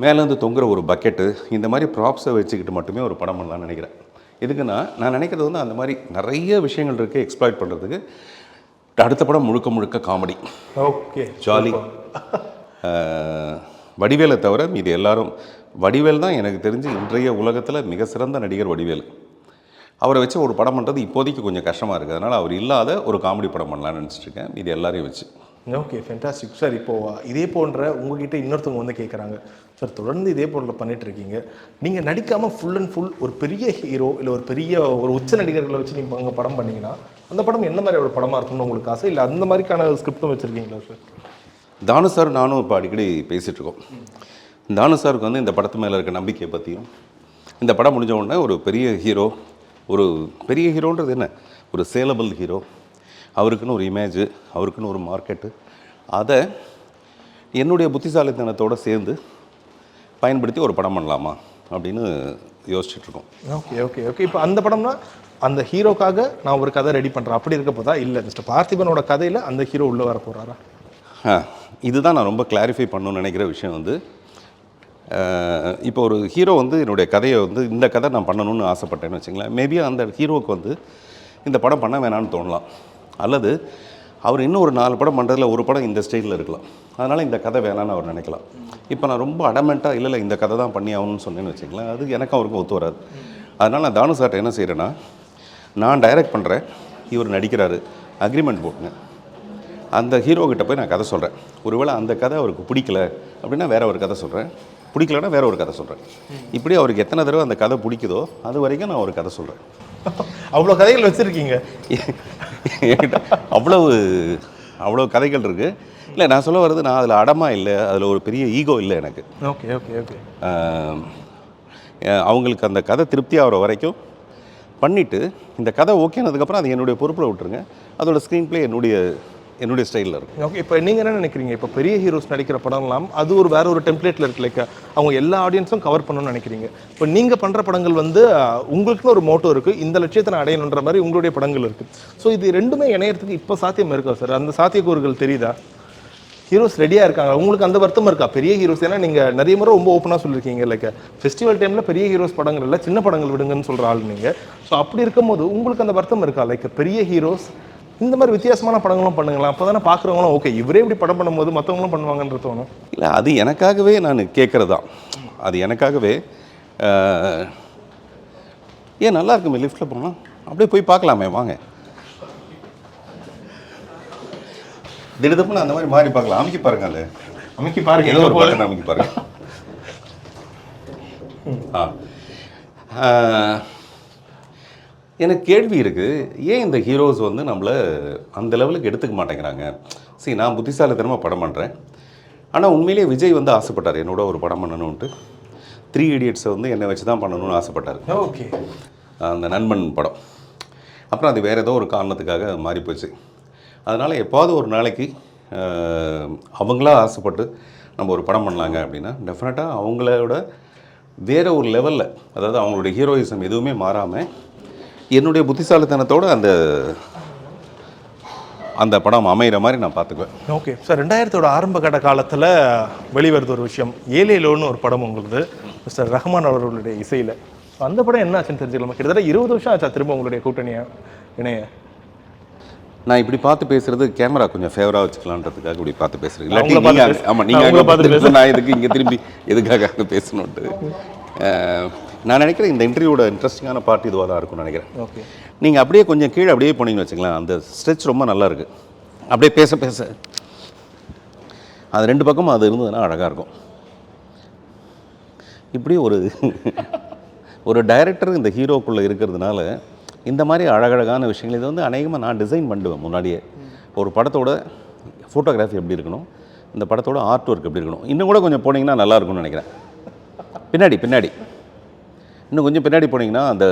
மேலேருந்து தொங்குற ஒரு பக்கெட்டு, இந்த மாதிரி ப்ராப்ஸை வச்சுக்கிட்டு மட்டுமே ஒரு படம் பண்ணலான்னு நினைக்கிறேன். எதுக்குன்னா நான் நினைக்கிறது வந்து அந்த மாதிரி நிறைய விஷயங்கள் இருக்குது எக்ஸ்ப்ளாய்ட் பண்ணுறதுக்கு. அடுத்த படம் முழுக்க காமெடி, ஓகே ஜாலி. வடிவேலை தவிர இது எல்லாரும், வடிவேல் தான் எனக்கு தெரிஞ்சு இன்றைய உலகத்தில் மிக சிறந்த நடிகர் வடிவேல். அவரை வச்சு ஒரு படம் பண்ணுறது இப்போதைக்கு கொஞ்சம் கஷ்டமாக இருக்குது. அதனால் அவர் இல்லாத ஒரு காமெடி படம் பண்ணலான்னு நினச்சிட்ருக்கேன், இது எல்லாரையும் வச்சு. Okay, fantastic sir. இப்போது இதே போன்ற உங்ககிட்ட இன்னொருத்தவங்க வந்து கேட்குறாங்க, சார் தொடர்ந்து இதே போன்ற பண்ணிட்டு இருக்கீங்க, நீங்கள் நடிக்காமல் ஃபுல் அண்ட் ஃபுல் ஒரு பெரிய ஹீரோ இல்லை ஒரு பெரிய ஒரு உச்ச நடிகர்களை வச்சு நீங்கள் அங்கே படம் பண்ணிங்கன்னா அந்த படம் என்ன மாதிரி ஒரு படமாக இருக்குன்னு உங்களுக்கு ஆசை? இல்லை அந்த மாதிரிக்கான ஸ்கிரிப்டும் வச்சுருக்கீங்களா சார்? தானு சார் நானும் இப்போ அடிக்கடி பேசிகிட்ருக்கோம். தானு சாருக்கு வந்து இந்த படத்து மேலே இருக்க நம்பிக்கையை பற்றியும், இந்த படம் முடிஞ்ச உடனே ஒரு பெரிய ஹீரோ, ஒரு பெரிய ஹீரோன்றது என்ன, ஒரு சேலபிள் ஹீரோ, அவருக்குன்னு ஒரு இமேஜு, அவருக்குன்னு ஒரு மார்க்கெட்டு, அதை என்னுடைய புத்திசாலித்தனத்தோடு சேர்ந்து பயன்படுத்தி ஒரு படம் பண்ணலாமா அப்படின்னு யோசிச்சுட்ருக்கோம். ஓகே. இப்போ அந்த படம்னா அந்த ஹீரோக்காக நான் ஒரு கதை ரெடி பண்ணுறேன் அப்படி இருக்க போதா, இல்லை மிஸ்டர் பார்த்திபனோட கதையில் அந்த ஹீரோ உள்ளே வர போகிறாரா? இதுதான் நான் ரொம்ப கிளாரிஃபை பண்ணணும்னு நினைக்கிற விஷயம். வந்து இப்போ ஒரு ஹீரோ வந்து என்னுடைய கதையை வந்து இந்த கதை நான் பண்ணணும்னு ஆசைப்பட்டேன்னு வச்சுங்களேன். மேபி அந்த ஹீரோவுக்கு வந்து இந்த படம் பண்ண வேணான்னு தோணலாம், அல்லது அவர் இன்னும் ஒரு 4 படம் பண்ணுறதுல ஒரு படம் இந்த ஸ்டைலில் இருக்கலாம், அதனால் இந்த கதை வேணான்னு அவர் நினைக்கலாம். இப்போ நான் ரொம்ப அடமெண்ட்டாக இல்லை இந்த கதை தான் பண்ணி ஆகணும்னு சொன்னேன்னு வச்சுங்களேன், அது எனக்கும் அவருக்கும் ஒத்து வராது. அதனால் நான் தானு சார்ட்ட என்ன செய்கிறேன்னா, நான் டைரக்ட் பண்ணுறேன், இவர் நடிக்கிறாரு, அக்ரிமெண்ட் போட்டுங்க, அந்த ஹீரோக்கிட்ட போய் நான் கதை சொல்கிறேன். ஒருவேளை அந்த கதை அவருக்கு பிடிக்கல அப்படின்னா வேற ஒரு கதை சொல்கிறேன், பிடிக்கலன்னா வேற ஒரு கதை சொல்கிறேன். இப்படி அவருக்கு எத்தனை தடவை அந்த கதை பிடிக்குதோ அது வரைக்கும் நான் ஒரு கதை சொல்கிறேன். அவ்வளோ கதைகள் வச்சுருக்கீங்க என்கிட்ட, அவ்வளோ கதைகள் இருக்குது. இல்லை நான் சொல்ல வர்றது, நான் அதில் அடமாக இல்லை, அதில் ஒரு பெரிய ஈகோ இல்லை எனக்கு. ஓகே. அவங்களுக்கு அந்த கதை திருப்தி ஆகிற வரைக்கும் பண்ணிவிட்டு, இந்த கதை ஓகேனதுக்கப்புறம் அது என்னுடைய பொறுப்பில் விட்டுருங்க, அதோட ஸ்க்ரீன் ப்ளே என்னுடைய ஸ்டைலில் இருக்கும். ஓகே. இப்போ நீங்கள் என்ன நினைக்கிறீங்க, இப்போ பெரிய ஹீரோஸ் நடிக்கிற படம்லாம் அது ஒரு வேற ஒரு டெம்ப்ளேட்டில் இருக்கு, லைக் அவங்க எல்லா ஆடியன்ஸும் கவர் பண்ணணும்னு நினைக்கிறீங்க. இப்போ நீங்கள் பண்ணுற படங்கள் வந்து உங்களுக்குன்னு ஒரு மோட்டோ இருக்குது, இந்த லட்சியத்தை நான் அடையணுன்ற மாதிரி உங்களுடைய படங்கள் இருக்குது. ஸோ இது ரெண்டுமே இணையறதுக்கு இப்போ சாத்தியம் இருக்கா சார்? அந்த சாத்தியக்கூறுகள் தெரியுதா? ஹீரோஸ் ரெடியாக இருக்காங்க, உங்களுக்கு அந்த வருத்தம் இருக்கா? பெரிய ஹீரோஸ், ஏன்னா நீங்கள் நிறைய முறை ரொம்ப ஓப்பனாக சொல்லியிருக்கீங்க, லைக் ஃபெஸ்டிவல் டைமில் பெரிய ஹீரோஸ் படங்கள் இல்லை, சின்ன படங்கள் விடுங்கன்னு சொல்கிற ஆள் நீங்கள். ஸோ அப்படி இருக்கும்போது உங்களுக்கு அந்த வருத்தம் இருக்கா, லைக் பெரிய ஹீரோஸ் இந்த மாதிரி வித்தியாசமான படங்களும் பண்ணுங்களா, அப்போ தானே பார்க்குறவங்களும் ஓகே இவரே இப்படி படம் பண்ணும்போது மற்றவங்களும் பண்ணுவாங்கன்ற தோணும்? இல்லை, அது எனக்காகவே நான் கேட்குறது தான், அது எனக்காகவே. ஏன் நல்லா இருக்குமே, லிஃப்ட்டில் போனால் அப்படியே போய் பார்க்கலாமே, வாங்க திடீர்னு அந்த மாதிரி மாறி பார்க்கலாம். அமைக்கி பாருங்க, அது அமைக்கி பாருங்க, ஏதோ ஒரு பட்டன் அமைக்கி பாருங்க. எனக்கு கேள்வி இருக்குது, ஏன் இந்த ஹீரோஸ் வந்து நம்மளை அந்த லெவலுக்கு எடுத்துக்க மாட்டேங்கிறாங்க? சரி, நான் புத்திசாலித்தனமாக படம் பண்ணுறேன், ஆனால் உண்மையிலேயே விஜய் வந்து ஆசைப்பட்டார் என்னோட ஒரு படம் பண்ணணுன்ட்டு. 3 Idiots வந்து என்னை வச்சு தான் பண்ணணும்னு ஆசைப்பட்டார். ஓகே. அந்த நண்பன் படம். அப்புறம் அது வேறு ஏதோ ஒரு காரணத்துக்காக மாறி போச்சு. அதனால் எப்பாவது ஒரு நாளைக்கு அவங்களா ஆசைப்பட்டு நம்ம ஒரு படம் பண்ணலாங்க அப்படின்னா டெஃபினட்டாக அவங்களோட வேறு ஒரு லெவலில், அதாவது அவங்களுடைய ஹீரோயிசம் எதுவுமே மாறாமல் என்னுடைய புத்திசாலித்தனத்தோடு அந்த படம் அமைகிற மாதிரி நான் பார்த்துக்குவேன். ஓகே சார், 2000 ஆரம்ப கட்ட காலத்தில் வெளிவருது ஒரு விஷயம், ஏலேலோன்னு ஒரு படம் உங்களுக்கு மிஸ்டர் ரஹ்மான் அவர்களுடைய இசையில். அந்த படம் என்ன ஆச்சுன்னு தெரிஞ்சுக்கலாமா? கிட்டத்தட்ட 20 வருஷம் ஆச்சா திரும்ப உங்களுடைய கூட்டணியை இணைய? நான் இப்படி பார்த்து பேசுறது கேமரா கொஞ்சம் ஃபேவராக வச்சுக்கலான்றதுக்காக இப்படி பார்த்து பேசுகிறேன். இல்லாட்டி அவங்கள நீங்கள் பார்த்து ஆமாம் நீங்கள் பார்த்து நான் இதுக்கு இங்கே திரும்பி எதுக்காக அங்கே பேசணுன்ட்டு நான் நினைக்கிறேன். இந்த இன்டர்வியூட இன்ட்ரெஸ்டிங்கான பார்ட் இதுவாக தான் இருக்கும்னு நினைக்கிறேன். ஓகே. நீங்கள் அப்படியே கொஞ்சம் கீழே அப்படியே போனீங்கன்னு வச்சுக்கலாம், அந்த ஸ்ட்ரெச் ரொம்ப நல்லா இருக்குது. அப்படியே பேச பேச அது 2 பக்கமும் அது இருந்ததுன்னா அழகாக இருக்கும். இப்படி ஒரு டைரக்டர் இந்த ஹீரோக்குள்ளே இருக்கிறதுனால இந்த மாதிரி அழகழகான விஷயங்கள் இது வந்து அநேகமாக நான் டிசைன் பண்ணுவேன் முன்னாடியே. ஒரு படத்தோட ஃபோட்டோகிராஃபி எப்படி இருக்கணும், இந்த படத்தோட ஆர்ட் ஒர்க் எப்படி இருக்கணும், இன்னும் கூட கொஞ்சம் போனீங்கன்னா நல்லா இருக்கும்னு நினைக்கிறேன். பின்னாடி இன்னும் கொஞ்சம் பின்னாடி போனீங்கன்னா அந்த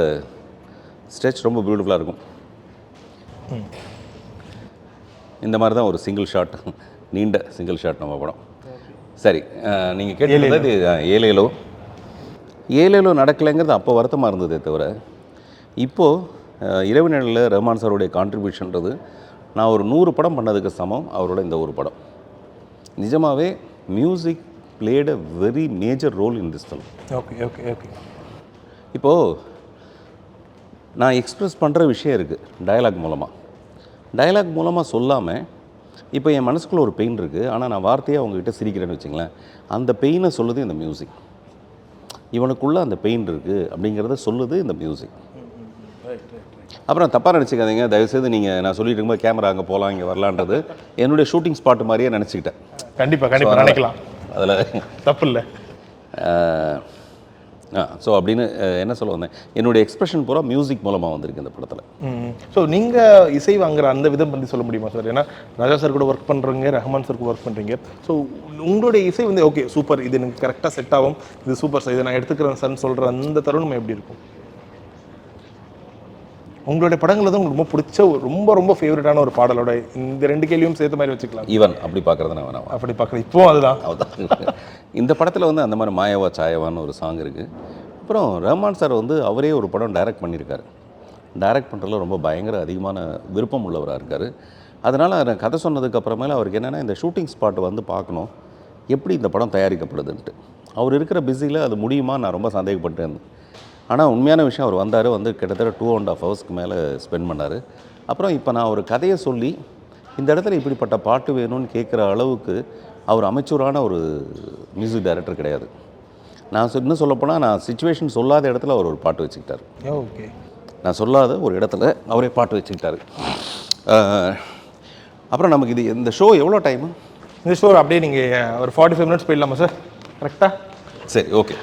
ஸ்ட்ரெச் ரொம்ப பியூட்டிஃபுல்லாக இருக்கும். இந்த மாதிரி தான் ஒரு சிங்கிள் ஷாட், நீண்ட சிங்கிள் ஷாட் நம்ம படம். சரி, நீங்கள் கேட்டது ஏலேலோ நடக்கலைங்கிறது அப்போ வருத்தமாக இருந்ததே தவிர, இப்போது இரவு நிழலில் ரஹ்மான் சாருடைய கான்ட்ரிபியூஷன்றது நான் ஒரு 100 படம் பண்ணதுக்கு சமம் அவரோட இந்த ஒரு படம். நிஜமாகவே music played a very major role in this film. Okay okay okay. இப்போது நான் எக்ஸ்ப்ரெஸ் பண்ணுற விஷயம் இருக்குது டயலாக் மூலமாக சொல்லாமல், இப்போ என் மனசுக்குள்ளே ஒரு பெயின் இருக்குது, ஆனால் நான் வார்த்தையாக அவங்ககிட்ட சிரிக்கிறேன்னு வச்சுங்களேன், அந்த பெயினை சொல்லுது இந்த மியூசிக். இவனுக்குள்ளே அந்த பெயின் இருக்குது அப்படிங்கிறத சொல்லுது இந்த மியூசிக். அப்புறம் தப்பாக நினச்சிக்காதீங்க தயவுசெய்து. நீங்கள் நான் சொல்லிட்டு இருக்கும்போது கேமரா அங்கே போகலாம் இங்கே வரலான்றது என்னுடைய ஷூட்டிங் ஸ்பாட் மாதிரியே நினச்சிக்கிட்டேன். கண்டிப்பாக நினைக்கலாம், அதில் தப்பு இல்லை. ஸோ அப்படின்னு என்ன சொல்ல வந்தேன், என்னுடைய எக்ஸ்பிரஷன் பூரா மியூசிக் மூலமாக வந்திருக்கு இந்த படத்தில். ஸோ நீங்கள் இசை வாங்குற அந்த விதம் பற்றி சொல்ல முடியுமா சார்? ஏன்னா ராஜா சார் கூட ஒர்க் பண்ணுறீங்க, ரஹ்மான் சார் கூட ஒர்க் பண்ணுறீங்க. ஸோ உங்களுடைய இசை வந்து ஓகே சூப்பர், இது எனக்கு கரெக்டாக செட் ஆகும், இது சூப்பர் சார், இதை நான் எடுத்துக்கிறேன் சார்னு சொல்கிற அந்த தருணம் எப்படி இருக்கும்? உங்களுடைய படங்கள் தான் உங்களுக்கு ரொம்ப பிடிச்ச ரொம்ப ஃபேவரட்டான ஒரு பாடலோட இந்த 2 கேள்வியும் சேர்த்த மாதிரி வச்சுக்கலாம். ஈவன் அப்படி பார்க்குறது நான் வேணாம், அப்படி பார்க்குறது இப்போ அதுதான். இந்த படத்தில் வந்து அந்த மாதிரி மாயவா சாயவான்னு ஒரு சாங் இருக்குது. அப்புறம் ரஹ்மான் சார் வந்து அவரே ஒரு படம் டைரக்ட் பண்ணியிருக்காரு. டைரக்ட் பண்ணுறதுல ரொம்ப பயங்கர அதிகமான விருப்பம் உள்ளவராக இருக்கார். அதனால் நான் கதை சொன்னதுக்கு அப்புறமேல அவருக்கு என்னென்னா இந்த ஷூட்டிங் ஸ்பாட் வந்து பார்க்கணும், எப்படி இந்த படம் தயாரிக்கப்படுதுன்ட்டு. அவர் இருக்கிற பிஸியில் அது முடியுமா நான் ரொம்ப சந்தேகப்பட்டு இருந்தேன். ஆனால் உண்மையான விஷயம், அவர் வந்தார், வந்து கிட்டத்தட்ட 2.5 ஹவர்ஸ்க்கு மேலே ஸ்பெண்ட் பண்ணார். அப்புறம் இப்போ நான் ஒரு கதையை சொல்லி இந்த இடத்துல இப்படிப்பட்ட பாட்டு வேணும்னு கேட்குற அளவுக்கு அவர் அமைச்சூரான ஒரு மியூசிக் டைரக்டர் கிடையாது. நான் இன்னும் சொல்லப்போனால் நான் சிச்சுவேஷன் சொல்லாத இடத்துல அவர் ஒரு பாட்டு வச்சுக்கிட்டார். ஓகே, நான் சொல்லாத ஒரு இடத்துல அவரே பாட்டு வச்சுக்கிட்டார். அப்புறம் நமக்கு இந்த ஷோ எவ்வளோ டைமு? இந்த ஷோ அப்படியே நீங்கள் ஒரு 45 மினிட்ஸ் போயிடலாமா சார்? கரெக்டாக? சரி, ஓகே.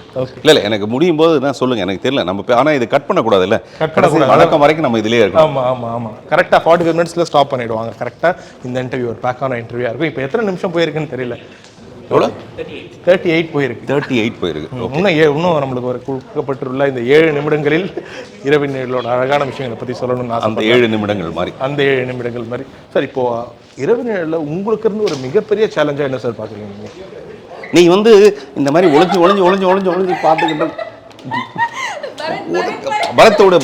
இல்லை எனக்கு முடியும் போது தான் சொல்லுங்கள், எனக்கு தெரியல. நம்ம ஆனால் இது கட் பண்ணக்கூடாது இல்லை, கட் பண்ணக்கூடாது, வழக்கம் வரைக்கும் நம்ம இதிலே இருக்கோம். ஆமாம் கரெக்டாக 45 மினிட்ஸில் ஸ்டாப் பண்ணிவிடுவாங்க. கரெக்டாக இந்த இன்டர்வியூ ஒரு பேக்கான இன்டர்வியூவாக இருக்கும். இப்போ எத்தனை நிமிஷம் போயிருக்குன்னு தெரியல. எவ்வளோ? 38 போயிருக்கு. 38 போயிருக்கு. இன்னும் நம்மளுக்கு ஒரு கொடுக்கப்பட்டுள்ள இந்த 7 நிமிடங்களில் இரவின் நிழலோட அழகான விஷயங்களை பற்றி சொல்லணும்னு ஆசை. அந்த 7 நிமிடங்கள் மாதிரி, அந்த 7 நிமிடங்கள் மாதிரி. சார், இப்போது இரவின் நிழலில் உங்களுக்கு இருந்து ஒரு மிகப்பெரிய சேலஞ்சாக என்ன சார் பார்க்குறீங்க நீங்கள்? நீ வந்து இந்த மாதிரி ஒளிஞ்சு பார்த்துக்கிட்ட வரத்தோடு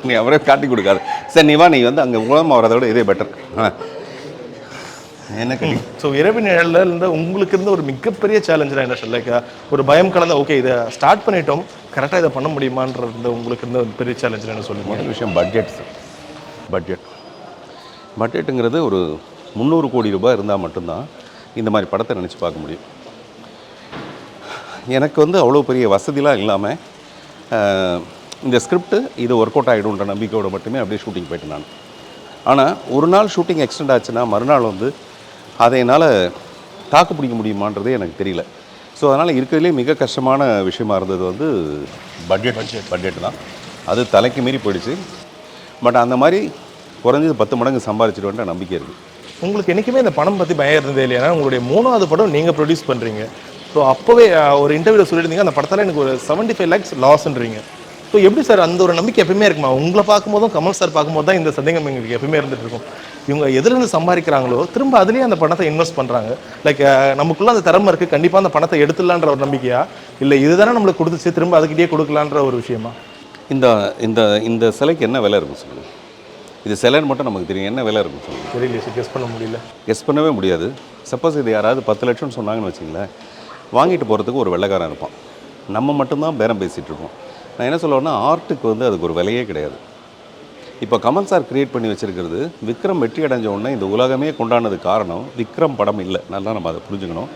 நீ அவரே காட்டி கொடுக்காது. சரி, நீ வா, நீ வந்து அங்கே மூலமாக வரதை விட இதே பெட்டர். என்ன கட்டி? ஸோ இரவின் நிழலில் இருந்து உங்களுக்கு இருந்து ஒரு மிகப்பெரிய சேலஞ்சாக என்ன சார்? லைக் ஒரு பயம் கலந்த ஓகே இதை ஸ்டார்ட் பண்ணிட்டோம், கரெக்டாக இதை பண்ண முடியுமான்றது உங்களுக்கு இருந்த ஒரு பெரிய சேலஞ்சாக என்ன சொல்லுங்கள்? முதல் விஷயம் பட்ஜெட்டுங்கிறது ஒரு 300 கோடி ரூபாய் இருந்தால் மட்டும்தான் இந்த மாதிரி படத்தை நினச்சி பார்க்க முடியும். எனக்கு வந்து அவ்வளோ பெரிய வசதிலாம் இல்லாமல் இந்த ஸ்கிரிப்டு இது ஒர்க் அவுட் ஆகிடும்ன்ற நம்பிக்கையோடு மட்டுமே அப்படியே ஷூட்டிங் போயிட்டேன் நான். ஆனால் ஒரு நாள் ஷூட்டிங் எக்ஸ்டெண்ட் ஆச்சுன்னா மறுநாள் வந்து அதை என்னால் தாக்கு பிடிக்க முடியுமான்றதே எனக்கு தெரியல. ஸோ அதனால் இருக்கிறதுலே மிக கஷ்டமான விஷயமா இருந்தது வந்து பட்ஜெட் தான். அது தலைக்கு மீறி போயிடுச்சு. பட் அந்த மாதிரி குறைஞ்சது 10 மடங்கு சம்பாரிச்சிடுவேன்ற நம்பிக்கை இருக்குது. உங்களுக்கு என்றைக்குமே இந்த பணம் பற்றி பயம் இருந்ததே இல்லையா? ஏன்னா உங்களுடைய 3வது படம் நீங்கள் ப்ரொடியூஸ் பண்ணுறீங்க. ஸோ அப்போவே ஒரு இன்டர்வியூவில் சொல்லியிருந்தீங்க அந்த படத்தால் எனக்கு ஒரு 75 lakhs லாஸ்ன்றீங்க. ஸோ எப்படி சார் அந்த ஒரு நம்பிக்கை எப்பவுமே இருக்குமா? உங்களை பார்க்கும்போதும் கமல் சார் பார்க்கும்போது தான் இந்த சந்தேகம் எங்களுக்கு எப்பவுமே இருந்துட்டு இருக்கும். இவங்க எதுலேருந்து சம்பாதிக்கிறாங்களோ திரும்ப அதுலேயே அந்த பணத்தை இன்வெஸ்ட் பண்ணுறாங்க. லைக் நமக்குள்ள அந்த திறமை இருக்குது, கண்டிப்பாக அந்த பணத்தை எடுத்துடலான்ற ஒரு நம்பிக்கையா, இல்லை இதுதானே நம்மளுக்கு கொடுத்துச்சு திரும்ப அதுக்கிட்டே கொடுக்கலான்ற ஒரு விஷயமா? இந்த இந்த இந்த சிலைக்கு என்ன விலை இருக்கும் சொல்லுங்கள்? இது சிலைன்னு மட்டும் நமக்கு தெரியும், என்ன விலை இருக்கும் சொல்லுங்கள்? தெரியல சார், கெஸ் பண்ண முடியல. கெஸ் பண்ணவே முடியாது. சப்போஸ் இது யாராவது 10 லட்சம்னு சொன்னாங்கன்னு வச்சிங்களேன், வாங்கிட்டு போகிறதுக்கு ஒரு வெள்ளைக்காரன் இருப்பான், நம்ம மட்டும்தான் பேரம் பேசிகிட்டு இருக்கோம். நான் என்ன சொல்லுவேன்னா, ஆர்ட்டுக்கு வந்து அதுக்கு ஒரு விலையே கிடையாது. இப்போ கமல் சார் கிரியேட் பண்ணி வச்சுருக்கிறது, விக்ரம் வெற்றி அடைஞ்ச உடனே இந்த உலகமே கொண்டாடினதுக்கு காரணம் விக்ரம் படம் இல்லை. நல்லா நம்ம அதை புரிஞ்சுக்கணும்.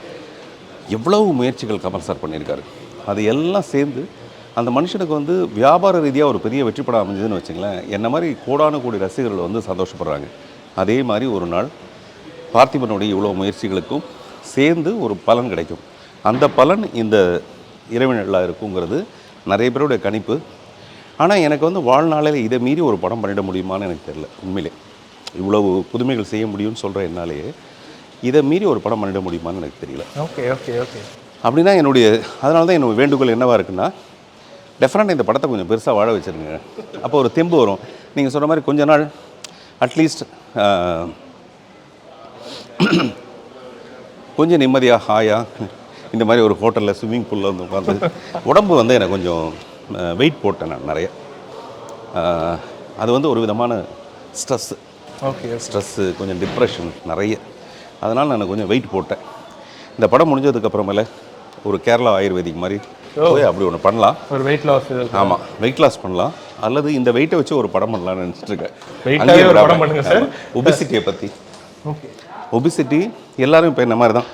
எவ்வளவு முயற்சிகள் கமல் சார் பண்ணியிருக்காரு, அது எல்லாம் சேர்ந்து அந்த மனுஷனுக்கு வந்து வியாபார ரீதியாக ஒரு பெரிய வெற்றி படம் அமைஞ்சதுன்னு வச்சுங்களேன், என்ன மாதிரி கோடான கோடி ரசிகர்கள் வந்து சந்தோஷப்படுறாங்க. அதே மாதிரி ஒரு நாள் பார்த்திபனுடைய இவ்வளோ முயற்சிகளுக்கும் சேர்ந்து ஒரு பலன் கிடைக்கும். அந்த பலன் இந்த இறைவனில் இருக்குங்கிறது நிறைய பேருடைய கணிப்பு. ஆனால் எனக்கு வந்து வாழ்நாளில் இதை மீறி ஒரு படம் பண்ணிட முடியுமான்னு எனக்கு தெரியல. உண்மையிலே இவ்வளவு புதுமைகள் செய்ய முடியும்னு சொல்கிற என்னாலேயே இதை மீறி ஒரு படம் பண்ணிட முடியுமான்னு எனக்கு தெரியல. Okay okay okay. அப்படின்னா அதனால தான் என்னோடய வேண்டுகோள் என்னவாக இருக்குன்னா, டெஃபினட்டாக இந்த படத்தை கொஞ்சம் பெருசாக வாழ வச்சுருங்க. அப்போ ஒரு தெம்பு வரும். நீங்கள் சொல்கிற மாதிரி கொஞ்ச நாள் அட்லீஸ்ட் கொஞ்சம் நிம்மதியாக ஹாயாக இந்த மாதிரி ஒரு ஹோட்டலில் ஸ்விம்மிங் பூலில் வந்து உட்காந்து உடம்பு வந்து எனக்கு கொஞ்சம் வெயிட் போட்டேன் நான் நிறைய. அது வந்து ஒரு விதமான ஸ்ட்ரெஸ்ஸு. ஓகே. ஸ்ட்ரெஸ்ஸு, கொஞ்சம் டிப்ரெஷன் நிறைய. அதனால் நான் கொஞ்சம் வெயிட் போட்டேன். இந்த படம் முடிஞ்சதுக்கப்புறமேல ஒரு கேரளா ஆயுர்வேதிக் மாதிரி போய் அப்படி ஒன்று பண்ணலாம். ஒரு வெயிட் லாஸ். ஆமாம், வெயிட் லாஸ் பண்ணலாம். அல்லது இந்த வெயிட்டை வச்சு ஒரு படம் பண்ணலாம்னு நினச்சிட்டு இருக்கேன். ஒபிசிட்டியை பற்றி. ஓகே. ஒபிசிட்டி எல்லாரும் இப்போ என்ன மாதிரி தான்,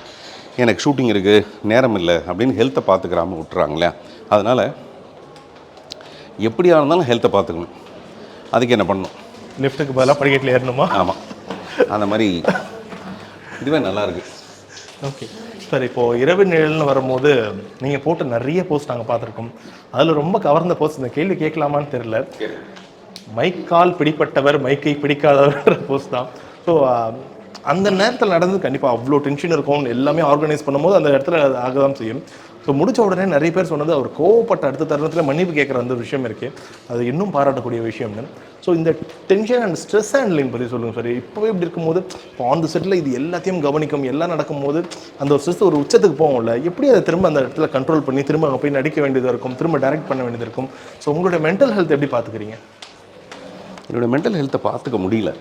எனக்கு ஷூட்டிங் இருக்குது, நேரம் இல்லை அப்படின்னு ஹெல்த்தை பார்த்துக்கிறாம விட்டுறாங்களே. அதனால் எப்படியா இருந்தாலும் ஹெல்த்தை பார்த்துக்கணும். அதுக்கு என்ன பண்ணணும்? லிஃப்ட்டுக்கு பதிலாக படிக்கட்டில் ஏறணுமா? ஆமாம், அந்த மாதிரி இதுவே நல்லாயிருக்கு. Okay sir. இப்போது இரவு நிழல்னு வரும்போது நீங்கள் போட்டு நிறைய போஸ்ட் நாங்கள் பார்த்துருக்கோம். அதில் ரொம்ப கவர்ந்த போஸ்ட், இந்த கேள்வி கேட்கலாமான்னு தெரியல, மைக்கால் பிடிப்பட்டவர் மைக்கை பிடிக்காதவர் போஸ்ட் தான். ஸோ அந்த நேரத்தில் நடந்து கண்டிப்பாக அவ்வளோ டென்ஷன் இருக்கும், எல்லாமே ஆர்கனைஸ் பண்ணும்போது அந்த இடத்துல ஆக தான் செய்யும். ஸோ முடிச்ச உடனே நிறைய பேர் சொன்னது, அவர் கோவப்பட்ட அடுத்த தருணத்தில் மன்னிப்பு கேட்குற அந்த விஷயம் இருக்குது, அது இன்னும் பாராட்டக்கூடிய விஷயம்னு. ஸோ இந்த டென்ஷன் அண்ட் ஸ்ட்ரெஸ் ஹேண்ட்லிங் பற்றி சொல்லுங்கள் சார். இப்போவே இப்படி இருக்கும்போது இப்போ ஆன் தி செட்டில் இது எல்லாத்தையும் கவனிக்கும், எல்லாம் நடக்கும்போது அந்த ஒரு ஸ்ட்ரெஸ் ஒரு உச்சத்துக்கு போகும்ல, எப்படி அதை திரும்ப அந்த இடத்துல கண்ட்ரோல் பண்ணி திரும்ப அங்கே போய் நடிக்க வேண்டியதாக இருக்கும், திரும்ப டைரக்ட் பண்ண வேண்டியது இருக்கும். ஸோ உங்களுடைய மென்டல் ஹெல்த் எப்படி பார்த்துக்கிறீங்க? என்னோடய மென்டல் ஹெல்த்தை பார்த்துக்க முடியல.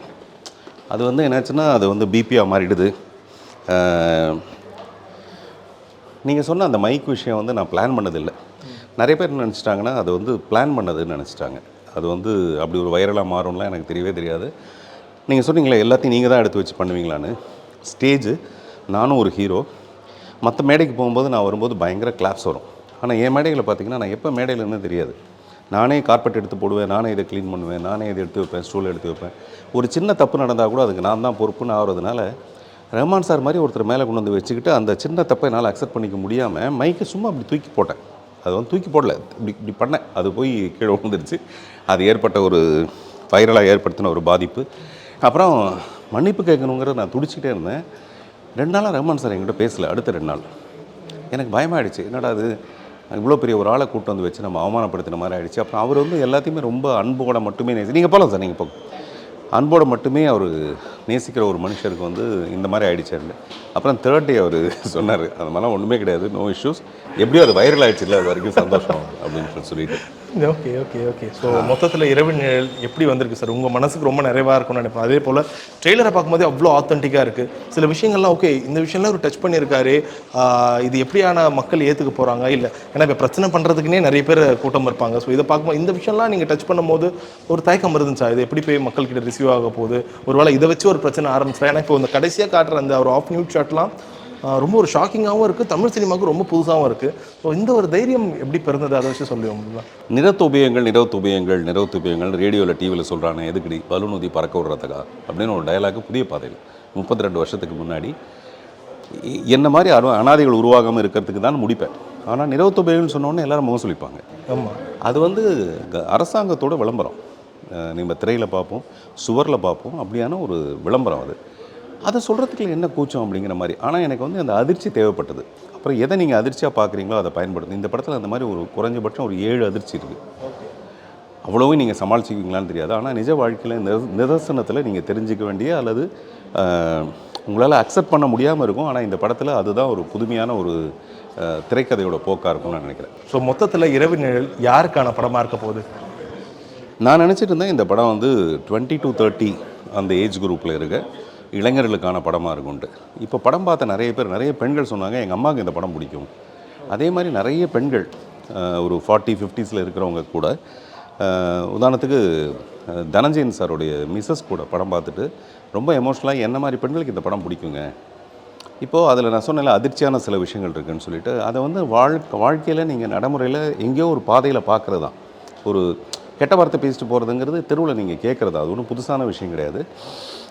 அது வந்து என்னாச்சுன்னா, அது வந்து பிபியாக மாறிடுது. நீங்கள் சொன்ன அந்த மைக் விஷயம் வந்து நான் பிளான் பண்ணதில்லை. நிறைய பேர் நினச்சிட்டாங்கன்னா அது வந்து பிளான் பண்ணதுன்னு நினச்சிட்டாங்க. அது வந்து அப்படி ஒரு வைரலாக மாறும்லாம் எனக்கு தெரியவே தெரியாது. நீங்கள் சொன்னீங்களே எல்லாத்தையும் நீங்கள் தான் எடுத்து வச்சு பண்ணுவீங்களான்னு. ஸ்டேஜு, நானும் ஒரு ஹீரோ. மற்ற மேடைக்கு போகும்போது நான் வரும்போது பயங்கர கிளாப்ஸ் வரும். ஆனால் என் மேடைகளை பார்த்திங்கன்னா நான் எப்போ மேடையிலன்னு தெரியாது. நானே கார்பெட் எடுத்து போடுவேன், நானே இதை க்ளீன் பண்ணுவேன், நானே இதை எடுத்து வைப்பேன், ஸ்டூல் எடுத்து வைப்பேன். ஒரு சின்ன தப்பு நடந்தால் கூட அதுக்கு நான் தான் பொறுப்புன்னு ஆகிறதுனால, ரஹ்மான் சார் மாதிரி ஒருத்தர் மேலே கொண்டு வந்து வச்சுக்கிட்டு அந்த சின்ன தப்பை என்னால் அக்செப்ட் பண்ணிக்க முடியாமல் மைக்கை சும்மா அப்படி தூக்கி போட்டேன். அது வந்து தூக்கி போடல, இப்படி பண்ணேன். அது போய் கீழே விழுந்துருச்சு. அது ஏற்பட்ட ஒரு வைரலாக ஏற்படுத்தின ஒரு பாதிப்பு. அப்புறம் மன்னிப்பு கேட்கணுங்கிறத நான் துடிச்சிக்கிட்டே இருந்தேன். 2 நாளாக ரஹ்மான் சார் என்கிட்ட பேசலை. அடுத்த 2 நாள் எனக்கு பயமாகிடுச்சு. என்னடா அது இவ்வளோ பெரிய ஒரு ஆளை கூப்பிட்டு வந்து வச்சு நம்ம அவமானப்படுத்தின மாதிரி ஆகிடுச்சு. அப்புறம் அவர் வந்து எல்லாத்தையுமே ரொம்ப அன்போட மட்டுமே நீங்கள் போகலாம் சார், நீங்கள் போங்க, அன்போடு மட்டுமே அவர் நேசிக்கிற ஒரு மனுஷருக்கு வந்து இந்த மாதிரி ஆகிடுச்சாரு. அப்புறம் 3rd டே அவர் சொன்னார், அது மாதிரிலாம் ஒன்றுமே கிடையாது, நோ இஷ்யூஸ், எப்படியும் அது வைரல் ஆகிடுச்சு இல்லை, அது வரைக்கும் சந்தோஷம் அப்படின்னு சொல்லிட்டு. Okay okay okay. ஸோ மொத்தத்தில் இரவு நிழல் எப்படி வந்திருக்கு சார்? உங்கள் மனசுக்கு ரொம்ப நிறைவாக இருக்கும்னு நினைப்பேன். அதே போல் ட்ரெய்லரை பார்க்கும்போதே அவ்வளோ ஆத்தென்டிக்காக இருக்குது. சில விஷயங்கள்லாம் ஓகே, இந்த விஷயம்லாம் ஒரு டச் பண்ணியிருக்காரு, இது எப்படியான மக்கள் ஏற்றுக்க போகிறாங்க, இல்லை ஏன்னா இப்போ பிரச்சனை பண்ணுறதுக்குனே நிறைய பேர் கூட்டம் இருப்பாங்க. ஸோ இதை பார்க்கும்போது இந்த விஷயம்லாம் நீங்கள் டச் பண்ணும்போது ஒரு தயக்கம் இருந்துச்சா? இது எப்படி போய் மக்கள்கிட்ட ரிசீவ் ஆக போகுது, ஒருவேளை இதை வச்சு ஒரு பிரச்சனை ஆரம்பிச்சா? ஏன்னா இப்போ இந்த கடைசியாக காட்டுற அந்த ஒரு ஆஃப் நியூட் ஷாட்லாம் ரொம்ப ஒரு ஷாக்கிங்காகவும் இருக்குது, தமிழ் சினிமாவுக்கு ரொம்ப புதுசாகவும் இருக்குது. ஸோ இந்த ஒரு தைரியம் எப்படி பிறந்தது, அதை வச்சு சொல்லுவோம்ல. நிறத்துபியங்கள் ரேடியோவில் டிவியில் சொல்கிறானே, எதுக்கடி பலூன் ஊதி பறக்க விடுறதுக்கா அப்படின்னு ஒரு டயலாக் புதிய பாதையில் 32 வருஷத்துக்கு முன்னாடி என்ன மாதிரி அனாதைகள் உருவாகாமல் இருக்கிறதுக்கு தான் முடிப்பேன். ஆனால் நிறத்துபியங்கள்னு சொன்னோன்னே எல்லாரும் முகம் சொல்லிப்பாங்க. ஆமாம், அது வந்து அரசாங்கத்தோட விளம்பரம். நம்ம திரையில் பார்ப்போம், சுவரில் பார்ப்போம், அப்படியான ஒரு விளம்பரம் அது. அதை சொல்கிறதுக்கு என்ன கூச்சம் அப்படிங்கிற மாதிரி. ஆனால் எனக்கு வந்து அந்த அதிர்ச்சி தேவைப்பட்டது. அப்புறம் எதை நீங்கள் அதிர்ச்சியாக பார்க்குறீங்களோ அதை பயன்படுத்தும். இந்த படத்தில் அந்த மாதிரி ஒரு குறைஞ்சபட்சம் ஒரு 7 அதிர்ச்சி இருக்குது. அவ்வளோவும் நீங்கள் சமாளிச்சிக்குவீங்களான்னு தெரியாது. ஆனால் நிஜ வாழ்க்கையில் நிதர்சனத்தில் நீங்கள் தெரிஞ்சிக்க வேண்டிய அல்லது உங்களால் அக்செப்ட் பண்ண முடியாமல் இருக்கும். ஆனால் இந்த படத்தில் அதுதான் ஒரு புதுமையான ஒரு திரைக்கதையோட போக்காக இருக்கும்னு நான் நினைக்கிறேன். ஸோ மொத்தத்தில் இரவு நிழல் யாருக்கான படமாக இருக்க போகுது? நான் நினச்சிட்டு இருந்தேன் இந்த படம் வந்து 20 to 30 அந்த ஏஜ் குரூப்பில் இருக்க இளைஞர்களுக்கான படமாக இருக்கும்ட்டு. இப்போ படம் பார்த்த நிறைய பெண்கள் சொன்னாங்க எங்கள் அம்மாவுக்கு இந்த படம் பிடிக்கும். அதே மாதிரி நிறைய பெண்கள் ஒரு 40-50s இருக்கிறவங்க கூட, உதாரணத்துக்கு தனஞ்சயன் சாருடைய மிஸ்ஸஸ் கூட படம் பார்த்துட்டு ரொம்ப எமோஷ்னலாக என்ன மாதிரி பெண்களுக்கு இந்த படம் பிடிக்குங்க. இப்போது அதில் நான் சொன்னேன்ல அதிர்ச்சியான சில விஷயங்கள் இருக்குதுன்னு சொல்லிட்டு, அதை வந்து வாழ்க்கையில் நீங்கள் நடைமுறையில் எங்கேயோ ஒரு பாதையில் பார்க்குறது தான். ஒரு கெட்ட வார்த்தை பேசிட்டு போகிறதுங்கிறது தெருவில் நீங்கள் கேட்குறது, அது ஒன்றும் புதுசான விஷயம் கிடையாது.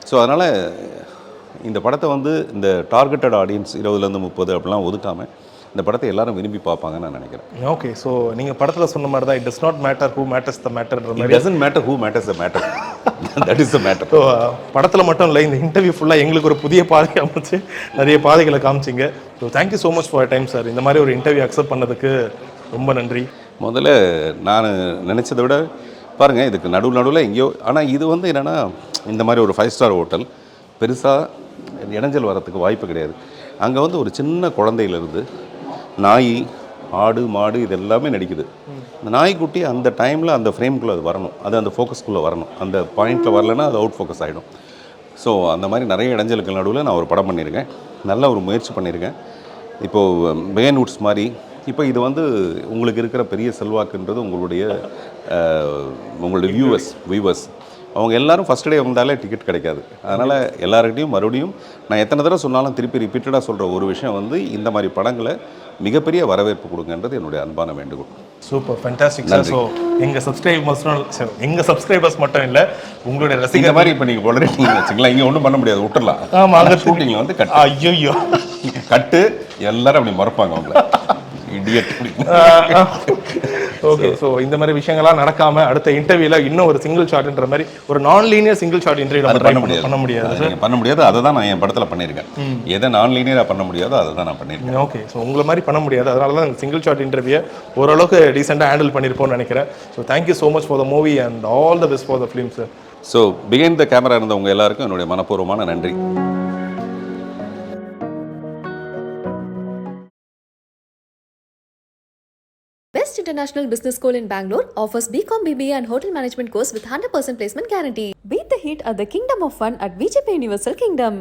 ஸோ அதனால் இந்த படத்தை வந்து இந்த டார்கெட்டட் ஆடியன்ஸ் 20 to 30 அப்படிலாம் ஒதுக்காமல் இந்த படத்தை எல்லாரும் விரும்பி பார்ப்பாங்கன்னு நான் நினைக்கிறேன். ஓகே, ஸோ நீங்கள் படத்தில் சொன்ன மாதிரி தான், it does not matter who matters the மேட்டர்ன்ற மாதிரி. Doesn't matter who matters the matter, that is the matter. So படத்தில் மட்டும் இல்லை, இந்த இன்டர்வியூ ஃபுல்லாக எங்களுக்கு ஒரு புதிய பாதை அமைச்சு நிறைய பாதைகளை காமிச்சிங்க. So thank you so much for time sir. இந்த மாதிரி ஒரு இன்டர்வியூ அக்செப்ட் பண்ணதுக்கு ரொம்ப நன்றி. முதல்ல நான் நினச்சதை விட பாருங்கள், இதுக்கு நடுவில் எங்கேயோ, ஆனால் இது வந்து என்னென்னா இந்த மாதிரி ஒரு 5 ஸ்டார் ஹோட்டல் பெருசாக இடைஞ்சல் வரத்துக்கு வாய்ப்பு கிடையாது. அங்கே வந்து ஒரு சின்ன குழந்தையிலேருந்து நாய், ஆடு, மாடு இது எல்லாமே நடிக்குது. அந்த நாய்க்குட்டி அந்த டைமில் அந்த ஃப்ரேம்குள்ளே அது வரணும், அது அந்த ஃபோக்கஸ்குள்ளே வரணும். அந்த பாயிண்டில் வரலைன்னா அது அவுட் ஃபோக்கஸ் ஆகிடும். ஸோ அந்த மாதிரி நிறைய இடைஞ்சலுக்கு நடுவில் நான் ஒரு படம் பண்ணியிருக்கேன், நல்ல ஒரு முயற்சி பண்ணியிருக்கேன். இப்போது பேன் வுட்ஸ் மாதிரி இப்போ இது வந்து உங்களுக்கு இருக்கிற பெரிய செல்வாக்குன்றது உங்களுடைய வியூவர்ஸ் அவங்க எல்லாரும் ஃபஸ்ட் டே வந்தாலே டிக்கெட் கிடைக்காது. அதனால் எல்லாருக்கிட்டையும் மறுபடியும் நான் எத்தனை தடவை சொன்னாலும் திருப்பி ரிப்பீட்டடாக சொல்கிற ஒரு விஷயம் வந்து இந்த மாதிரி படங்களை மிகப்பெரிய வரவேற்பு கொடுங்கன்றது என்னுடைய அன்பான வேண்டுகோள். Super, fantastic sir. ஸோ எங்கள் சப்ஸ்கிரைபர்ஸ் மட்டும் இல்லை, உங்களுடைய ரசிகர் மாதிரி இப்போ நீங்கள் வளர்றீங்க வச்சுங்களா, இங்கே ஒன்றும் பண்ண முடியாது, விட்டுடலாம். ஆமாம், அங்கே ஷூட்டிங்கில் வந்து ஐயோ கட்டு எல்லாரும் அப்படி மறப்பாங்க அவங்கள. ஓகே, ஸோ இந்த மாதிரி விஷயங்கள்லாம் நடக்காம அடுத்த இன்டர்வியூல இன்னும் ஒரு சிங்கிள் ஷாட்ன்ற மாதிரி ஒரு நான் லீனியர் சிங்கிள் ஷாட் இன்டர்வியூ பண்ண முடியாது. அதை நான் என் படத்தில் பண்ணியிருக்கேன். எதை நான் லீனியராக பண்ண முடியாதோ அதை தான் நான் பண்ணியிருக்கேன். ஓகே, ஸோ உங்களை மாதிரி பண்ண முடியாது, அதனால தான் சிங்கிள் ஷாட் இன்டர்வியூ ஓரளவுக்கு டீசெண்டாக ஹேண்டில் பண்ணியிருப்போம்னு நினைக்கிறேன். So thank you so much for the movie and all the best for the film sir. So behind the camera இருந்தவங்க எல்லாருக்கும் என்னுடைய மனப்பூர்வமான நன்றி. Best International Business School in Bangalore offers BCom BBA and Hotel Management course with 100% placement guarantee. Beat the heat at the Kingdom of Fun at VJP Universal Kingdom.